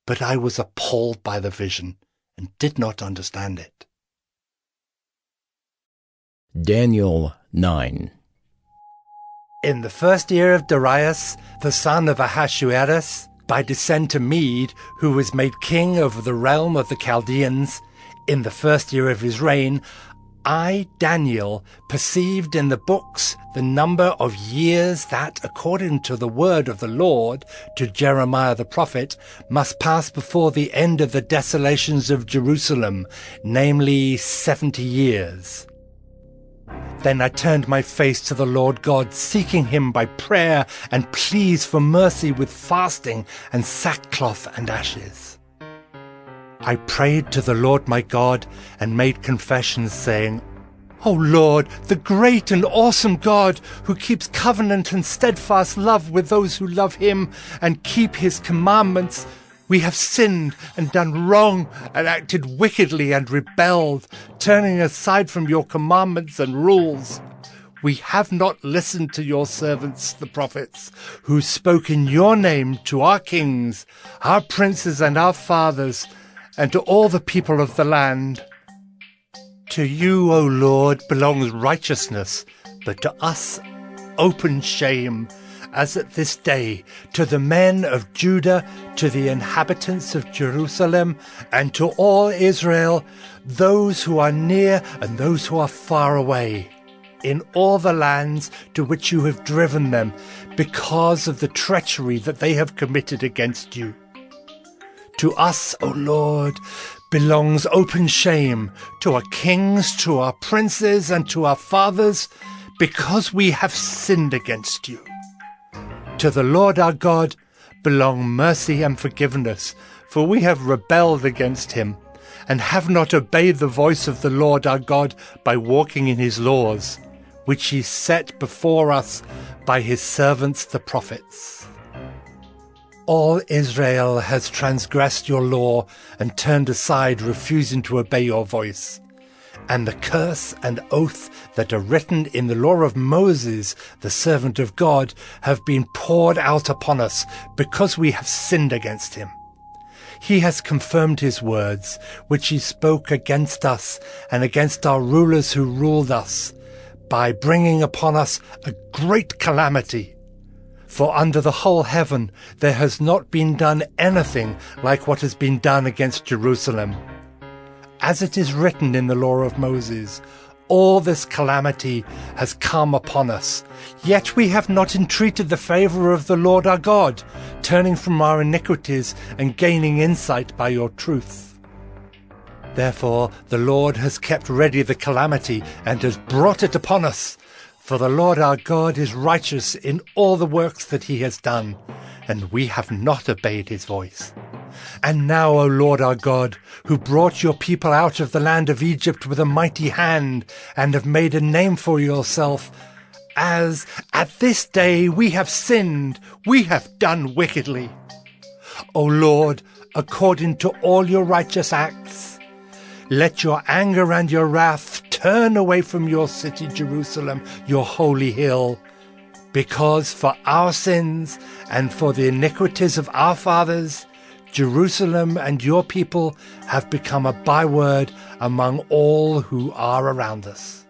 but I was appalled by the vision and did not understand it. Daniel 9. In the first year of Darius, the son of Ahasuerus, by descent to Mede, who was made king over the realm of the Chaldeans, in the first year of his reign, I, Daniel, perceived in the books the number of years that, according to the word of the Lord to Jeremiah the prophet, must pass before the end of the desolations of Jerusalem, namely 70 years. Then I turned my face to the Lord God, seeking him by prayer and pleas for mercy with fasting and sackcloth and ashes. I prayed to the Lord my God and made confessions, saying, O Lord, the great and awesome God, who keeps covenant and steadfast love with those who love him and keep his commandments, we have sinned and done wrong and acted wickedly and rebelled, turning aside from your commandments and rules. We have not listened to your servants, the prophets, who spoke in your name to our kings, our princes and our fathers, and to all the people of the land. To you, O Lord, belongs righteousness, but to us open shame, as at this day, to the men of Judah, to the inhabitants of Jerusalem, and to all Israel, those who are near and those who are far away, in all the lands to which you have driven them, because of the treachery that they have committed against you. To us, O Lord, belongs open shame, to our kings, to our princes, and to our fathers, because we have sinned against you. To the Lord our God belong mercy and forgiveness, for we have rebelled against him, and have not obeyed the voice of the Lord our God by walking in his laws, which he set before us by his servants the prophets. All Israel has transgressed your law and turned aside, refusing to obey your voice. And the curse and oath that are written in the law of Moses, the servant of God, have been poured out upon us because we have sinned against him. He has confirmed his words, which he spoke against us and against our rulers who ruled us, by bringing upon us a great calamity. For under the whole heaven there has not been done anything like what has been done against Jerusalem. As it is written in the law of Moses, all this calamity has come upon us, yet we have not entreated the favor of the Lord our God, turning from our iniquities and gaining insight by your truth. Therefore the Lord has kept ready the calamity and has brought it upon us. For the Lord our God is righteous in all the works that he has done, and we have not obeyed his voice. And now, O Lord our God, who brought your people out of the land of Egypt with a mighty hand, and have made a name for yourself, as at this day we have sinned, we have done wickedly. O Lord, according to all your righteous acts, let your anger and your wrath turn away from your city, Jerusalem, your holy hill, because for our sins and for the iniquities of our fathers, Jerusalem and your people have become a byword among all who are around us.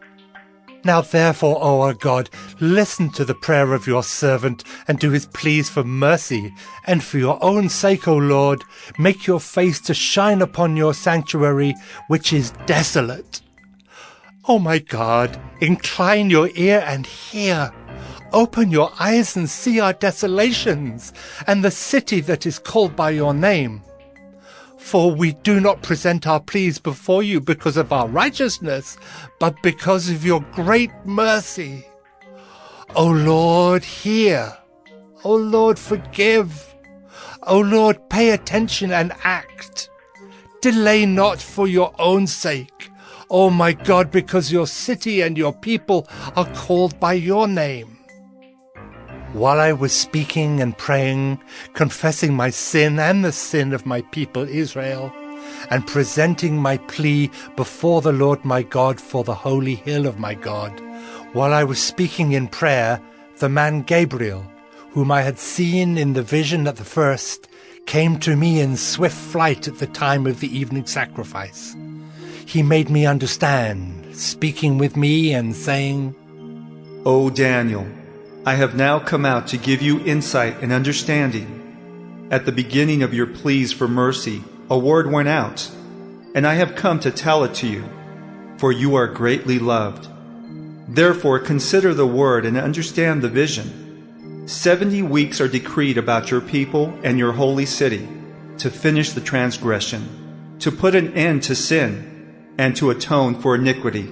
Now therefore, O our God, listen to the prayer of your servant, and to his pleas for mercy. And for your own sake, O Lord, make your face to shine upon your sanctuary, which is desolate. O my God, incline your ear and hear. Open your eyes and see our desolations, and the city that is called by your name. For we do not present our pleas before you because of our righteousness, but because of your great mercy. O Lord, hear. O Lord, forgive. O Lord, pay attention and act. Delay not for your own sake, O my God, because your city and your people are called by your name. While I was speaking and praying, confessing my sin and the sin of my people Israel, and presenting my plea before the Lord my God for the holy hill of my God, while I was speaking in prayer, the man Gabriel, whom I had seen in the vision at the first, came to me in swift flight at the time of the evening sacrifice. He made me understand, speaking with me and saying, O Daniel, I have now come out to give you insight and understanding. At the beginning of your pleas for mercy, a word went out, and I have come to tell it to you, for you are greatly loved. Therefore consider the word and understand the vision. 70 weeks are decreed about your people and your holy city, to finish the transgression, to put an end to sin, and to atone for iniquity,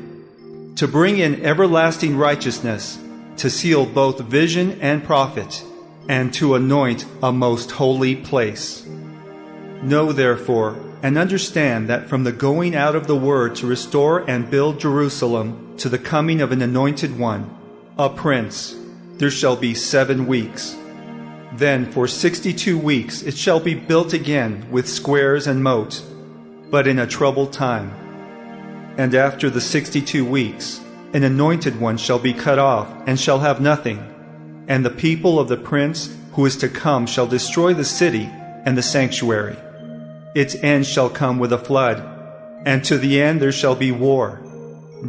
to bring in everlasting righteousness, to seal both vision and prophet, and to anoint a most holy place. Know therefore, and understand that from the going out of the word to restore and build Jerusalem to the coming of an anointed one, a prince, there shall be 7 weeks. Then for 62 weeks it shall be built again with squares and moat, but in a troubled time. And after the 62 weeks, an anointed one shall be cut off, and shall have nothing. And the people of the prince who is to come shall destroy the city and the sanctuary. Its end shall come with a flood, and to the end there shall be war.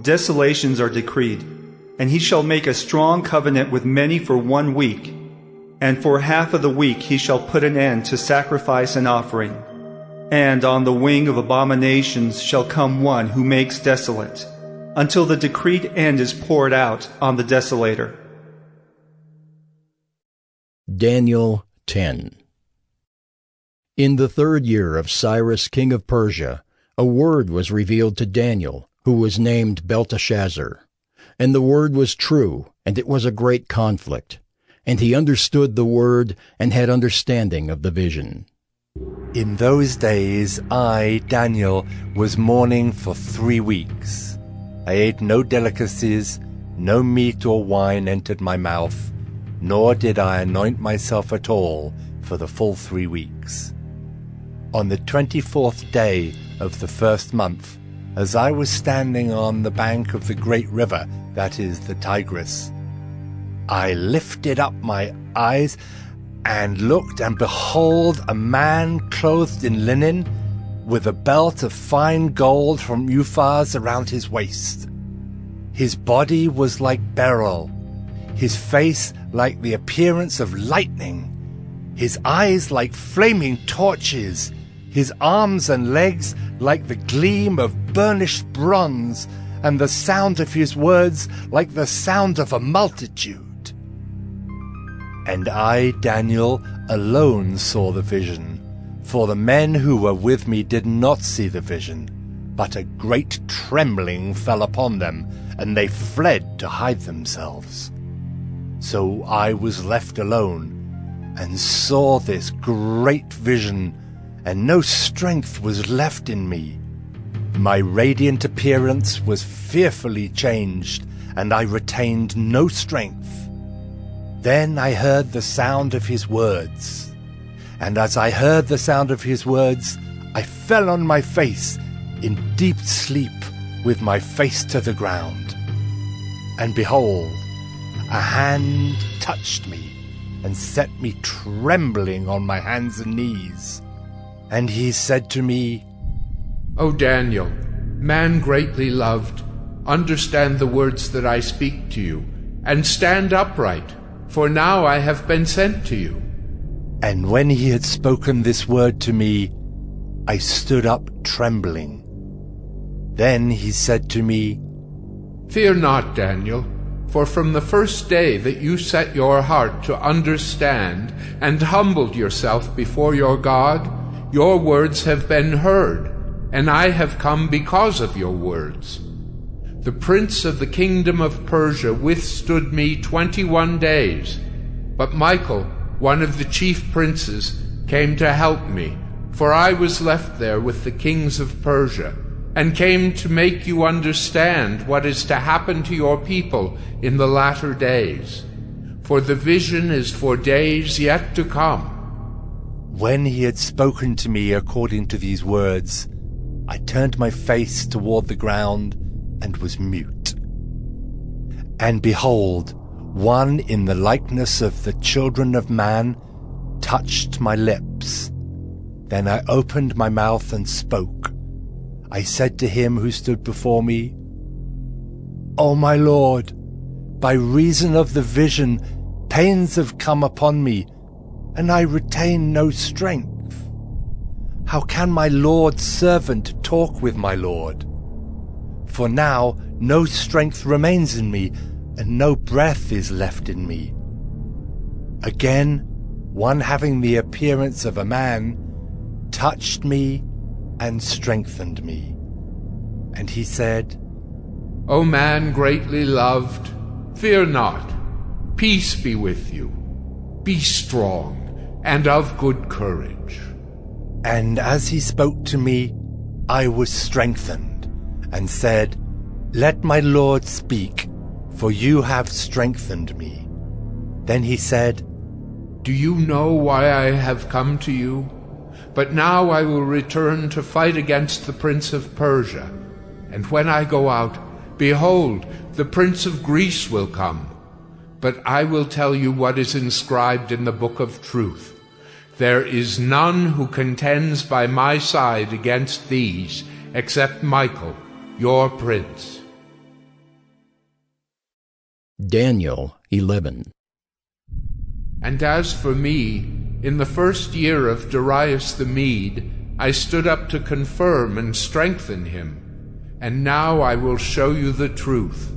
Desolations are decreed, and he shall make a strong covenant with many for 1 week. And for half of the week he shall put an end to sacrifice and offering. And on the wing of abominations shall come one who makes desolate, until the decreed end is poured out on the desolator. Daniel 10. In the 3rd year of Cyrus king of Persia, a word was revealed to Daniel, who was named Belteshazzar. And the word was true, and it was a great conflict. And he understood the word, and had understanding of the vision. In those days I, Daniel, was mourning for 3 weeks. I ate no delicacies, no meat or wine entered my mouth, nor did I anoint myself at all for the full 3 weeks. On the 24th day of the 1st month, as I was standing on the bank of the great river, that is the Tigris, I lifted up my eyes and looked, and behold, a man clothed in linen, with a belt of fine gold from Uphaz around his waist. His body was like beryl, his face like the appearance of lightning, his eyes like flaming torches, his arms and legs like the gleam of burnished bronze, and the sound of his words like the sound of a multitude. And I, Daniel, alone saw the vision, for the men who were with me did not see the vision, but a great trembling fell upon them, and they fled to hide themselves. So I was left alone, and saw this great vision, and no strength was left in me. My radiant appearance was fearfully changed, and I retained no strength. Then I heard the sound of his words, and as I heard the sound of his words, I fell on my face in deep sleep, with my face to the ground. And behold, a hand touched me, and set me trembling on my hands and knees. And he said to me, O Daniel, man greatly loved, understand the words that I speak to you, and stand upright, for now I have been sent to you." And when he had spoken this word to me, I stood up trembling. Then he said to me, "Fear not, Daniel, for from the first day that you set your heart to understand and humbled yourself before your God, your words have been heard, and I have come because of your words. The prince of the kingdom of Persia withstood me 21 days, but Michael, one of the chief princes, came to help me, for I was left there with the kings of Persia, and came to make you understand what is to happen to your people in the latter days. For the vision is for days yet to come." When he had spoken to me according to these words, I turned my face toward the ground and was mute. And behold, one in the likeness of the children of man touched my lips. Then I opened my mouth and spoke. I said to him who stood before me, "O my Lord, by reason of the vision, pains have come upon me, and I retain no strength. How can my Lord's servant talk with my Lord? For now no strength remains in me, and no breath is left in me." Again, one having the appearance of a man touched me and strengthened me. And he said, "O man greatly loved, fear not. Peace be with you. Be strong and of good courage." And as he spoke to me, I was strengthened, and said, "Let my Lord speak, for you have strengthened me." Then he said, "Do you know why I have come to you? But now I will return to fight against the prince of Persia. And when I go out, behold, the prince of Greece will come. But I will tell you what is inscribed in the book of truth. There is none who contends by my side against these, except Michael, your prince." Daniel 11. And as for me, in the first year of Darius the Mede, I stood up to confirm and strengthen him. And now I will show you the truth.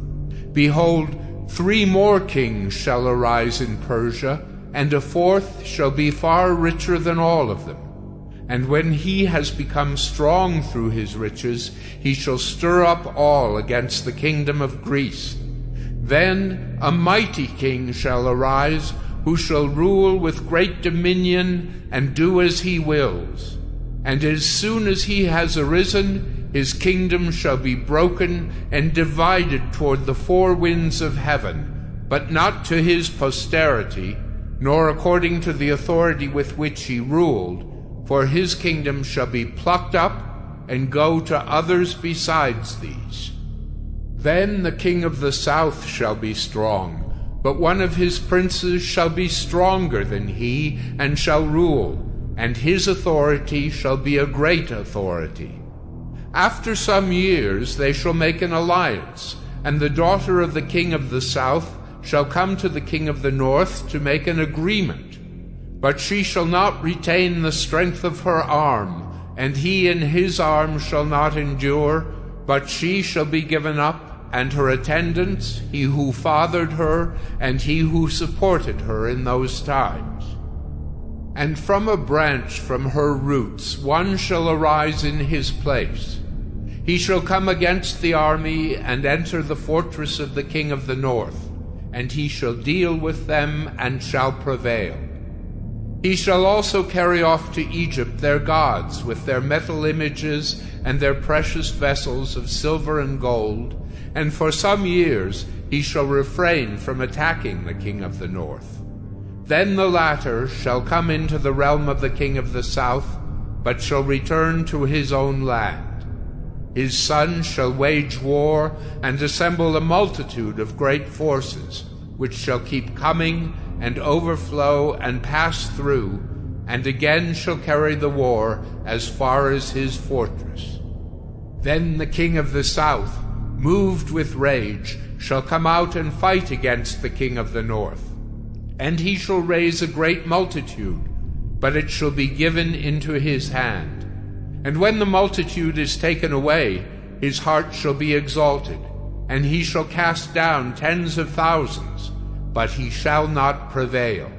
Behold, 3 more kings shall arise in Persia, and a 4th shall be far richer than all of them. And when he has become strong through his riches, he shall stir up all against the kingdom of Greece. Then a mighty king shall arise, who shall rule with great dominion and do as he wills. And as soon as he has arisen, his kingdom shall be broken and divided toward the 4 winds of heaven, but not to his posterity, nor according to the authority with which he ruled, for his kingdom shall be plucked up and go to others besides these. Then the king of the south shall be strong, but one of his princes shall be stronger than he, and shall rule, and his authority shall be a great authority. After some years they shall make an alliance, and the daughter of the king of the south shall come to the king of the north to make an agreement. But she shall not retain the strength of her arm, and he in his arm shall not endure, but she shall be given up, and her attendants, he who fathered her, and he who supported her in those times. And from a branch from her roots one shall arise in his place. He shall come against the army, and enter the fortress of the king of the north, and he shall deal with them, and shall prevail. He shall also carry off to Egypt their gods, with their metal images, and their precious vessels of silver and gold, and for some years he shall refrain from attacking the king of the north. Then the latter shall come into the realm of the king of the south, but shall return to his own land. His son shall wage war, and assemble a multitude of great forces, which shall keep coming, and overflow, and pass through, and again shall carry the war as far as his fortress. Then the king of the south, moved with rage, shall come out and fight against the king of the north. And he shall raise a great multitude, but it shall be given into his hand. And when the multitude is taken away, his heart shall be exalted, and he shall cast down tens of thousands, but he shall not prevail.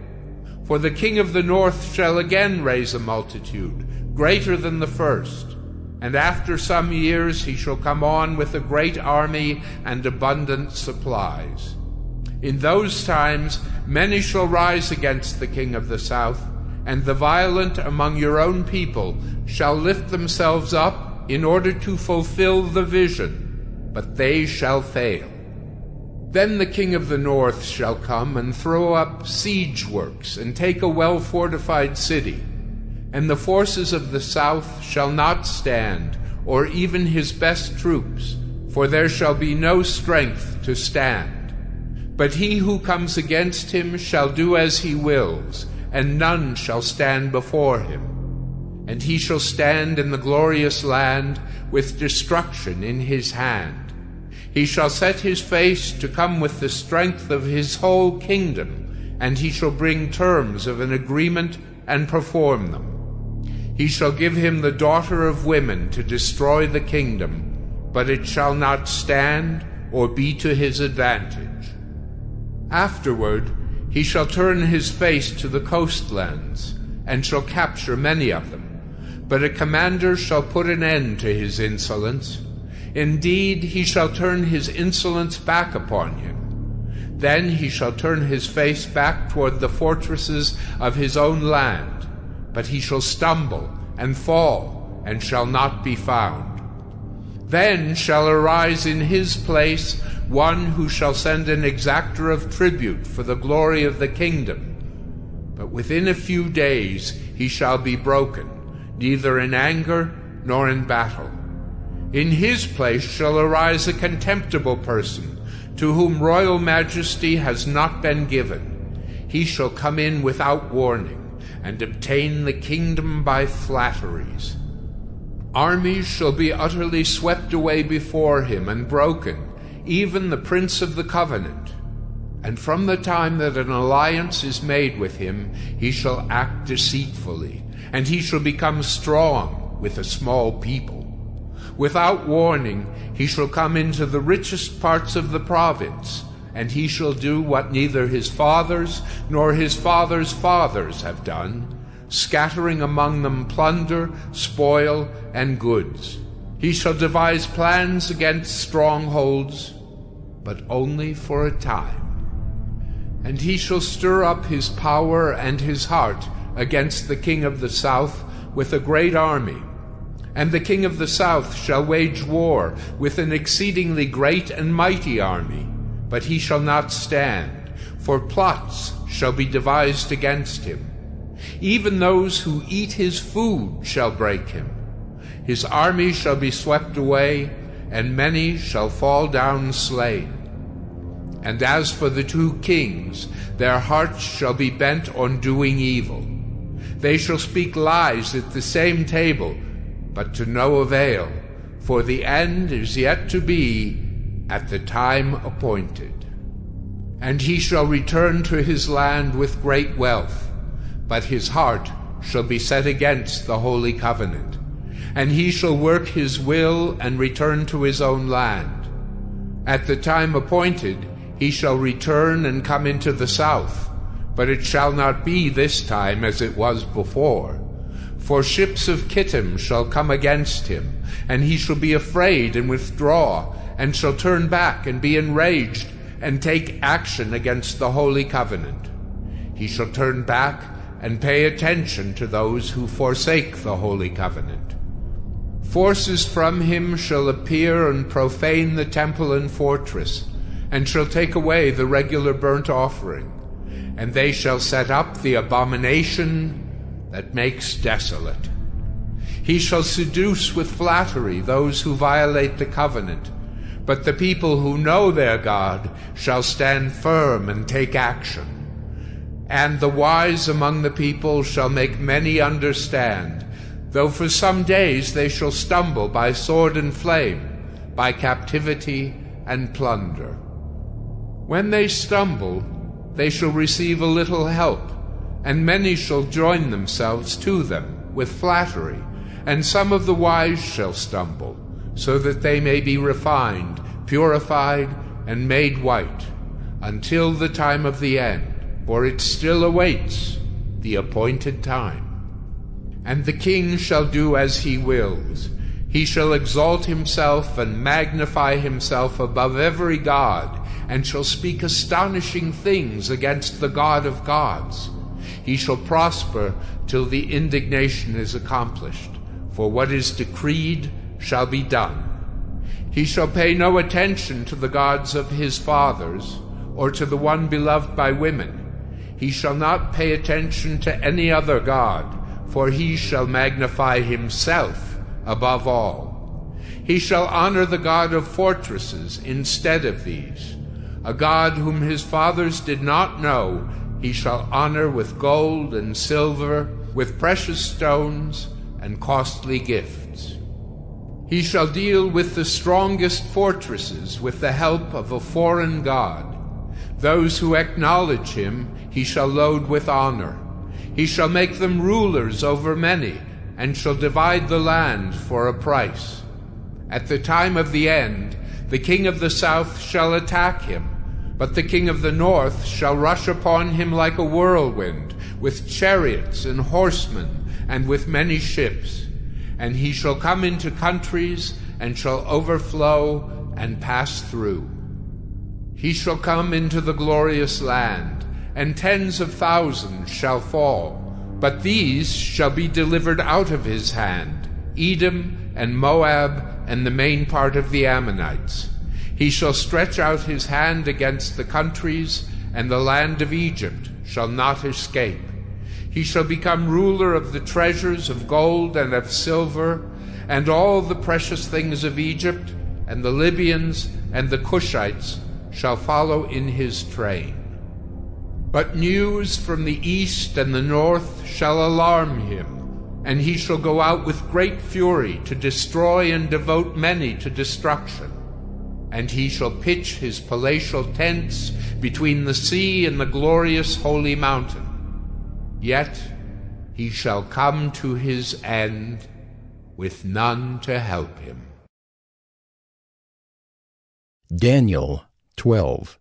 For the king of the north shall again raise a multitude, greater than the first. And after some years he shall come on with a great army and abundant supplies. In those times many shall rise against the king of the south, and the violent among your own people shall lift themselves up in order to fulfill the vision, but they shall fail. Then the king of the north shall come and throw up siege works and take a well-fortified city. And the forces of the south shall not stand, or even his best troops, for there shall be no strength to stand. But he who comes against him shall do as he wills, and none shall stand before him. And he shall stand in the glorious land with destruction in his hand. He shall set his face to come with the strength of his whole kingdom, and he shall bring terms of an agreement and perform them. He shall give him the daughter of women to destroy the kingdom, but it shall not stand or be to his advantage. Afterward he shall turn his face to the coastlands, and shall capture many of them. But a commander shall put an end to his insolence. Indeed, he shall turn his insolence back upon him. Then he shall turn his face back toward the fortresses of his own land, but he shall stumble and fall, and shall not be found. Then shall arise in his place one who shall send an exactor of tribute for the glory of the kingdom. But within a few days he shall be broken, neither in anger nor in battle. In his place shall arise a contemptible person, to whom royal majesty has not been given. He shall come in without warning, and obtain the kingdom by flatteries. Armies shall be utterly swept away before him and broken, even the prince of the covenant. And from the time that an alliance is made with him, he shall act deceitfully, and he shall become strong with a small people. Without warning he shall come into the richest parts of the province, and he shall do what neither his fathers nor his fathers' fathers have done, scattering among them plunder, spoil, and goods. He shall devise plans against strongholds, but only for a time. And he shall stir up his power and his heart against the king of the south with a great army. And the king of the south shall wage war with an exceedingly great and mighty army, but he shall not stand, for plots shall be devised against him. Even those who eat his food shall break him. His army shall be swept away, and many shall fall down slain. And as for the two kings, their hearts shall be bent on doing evil. They shall speak lies at the same table, but to no avail, for the end is yet to be at the time appointed. And he shall return to his land with great wealth, but his heart shall be set against the holy covenant. And he shall work his will and return to his own land. At the time appointed he shall return and come into the south, but it shall not be this time as it was before. For ships of Kittim shall come against him, and he shall be afraid and withdraw, and shall turn back and be enraged, and take action against the holy covenant. He shall turn back and pay attention to those who forsake the holy covenant. Forces from him shall appear and profane the temple and fortress, and shall take away the regular burnt offering, and they shall set up the abomination that makes desolate. He shall seduce with flattery those who violate the covenant, but the people who know their God shall stand firm and take action. And the wise among the people shall make many understand, though for some days they shall stumble by sword and flame, by captivity and plunder. When they stumble, they shall receive a little help, and many shall join themselves to them with flattery, and some of the wise shall stumble, so that they may be refined, purified, and made white, until the time of the end, for it still awaits the appointed time. And the king shall do as he wills. He shall exalt himself and magnify himself above every god, and shall speak astonishing things against the God of gods. He shall prosper till the indignation is accomplished, for what is decreed shall be done. He shall pay no attention to the gods of his fathers, or to the one beloved by women. He shall not pay attention to any other god, for he shall magnify himself above all. He shall honor the God of fortresses instead of these. A God whom his fathers did not know, he shall honor with gold and silver, with precious stones and costly gifts. He shall deal with the strongest fortresses with the help of a foreign god. Those who acknowledge him he shall load with honor. He shall make them rulers over many, and shall divide the land for a price. At the time of the end, the king of the south shall attack him, but the king of the north shall rush upon him like a whirlwind, with chariots and horsemen, and with many ships. And he shall come into countries, and shall overflow and pass through. He shall come into the glorious land, and tens of thousands shall fall, but these shall be delivered out of his hand, Edom and Moab and the main part of the Ammonites. He shall stretch out his hand against the countries, and the land of Egypt shall not escape. He shall become ruler of the treasures of gold and of silver, and all the precious things of Egypt, and the Libyans and the Cushites shall follow in his train. But news from the east and the north shall alarm him, and he shall go out with great fury to destroy and devote many to destruction. And he shall pitch his palatial tents between the sea and the glorious holy mountain. Yet he shall come to his end with none to help him. Daniel 12.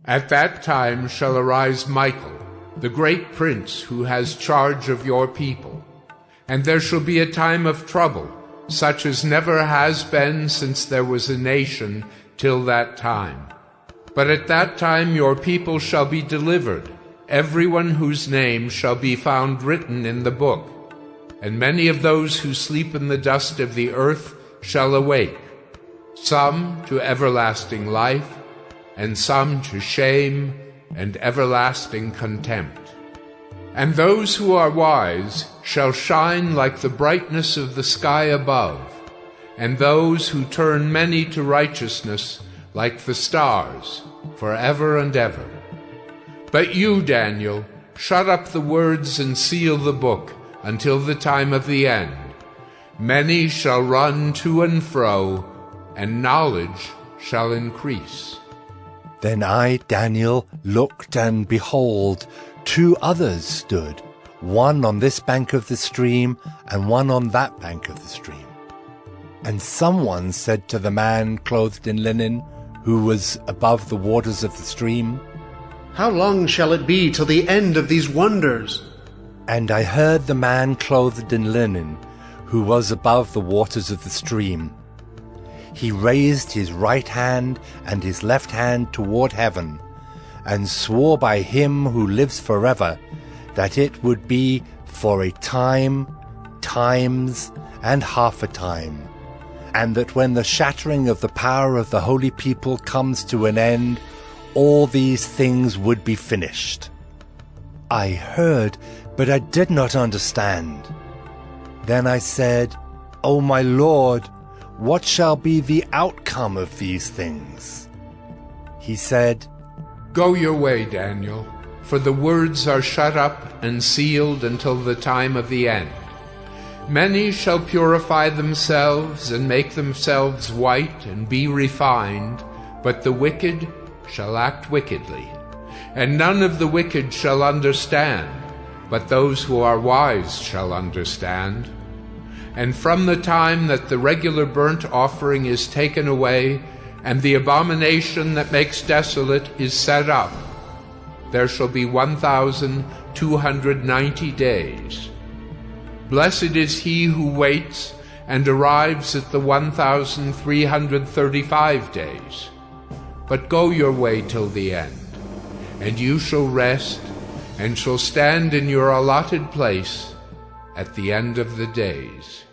At that time shall arise Michael, the great prince who has charge of your people. And there shall be a time of trouble, such as never has been since there was a nation till that time. But at that time your people shall be delivered, everyone whose name shall be found written in the book. And many of those who sleep in the dust of the earth shall awake, some to everlasting life, and some to shame and everlasting contempt. And those who are wise shall shine like the brightness of the sky above, and those who turn many to righteousness like the stars forever and ever. But you, Daniel, shut up the words and seal the book until the time of the end. Many shall run to and fro, and knowledge shall increase. Then I, Daniel, looked, and behold, 2 others stood, one on this bank of the stream, and one on that bank of the stream. And someone said to the man clothed in linen, who was above the waters of the stream, How long shall it be till the end of these wonders? And I heard the man clothed in linen, who was above the waters of the stream. He raised his right hand and his left hand toward heaven, and swore by him who lives forever, that it would be for a time, times, and half a time, and that when the shattering of the power of the holy people comes to an end, all these things would be finished. I heard, but I did not understand. Then I said, O my Lord, what shall be the outcome of these things? He said, Go your way, Daniel, for the words are shut up and sealed until the time of the end. Many shall purify themselves and make themselves white and be refined, but the wicked shall act wickedly. And none of the wicked shall understand, but those who are wise shall understand. And from the time that the regular burnt offering is taken away, and the abomination that makes desolate is set up, there shall be 1,290 days. Blessed is he who waits and arrives at the 1,335 days. But go your way till the end, and you shall rest, and shall stand in your allotted place at the end of the days.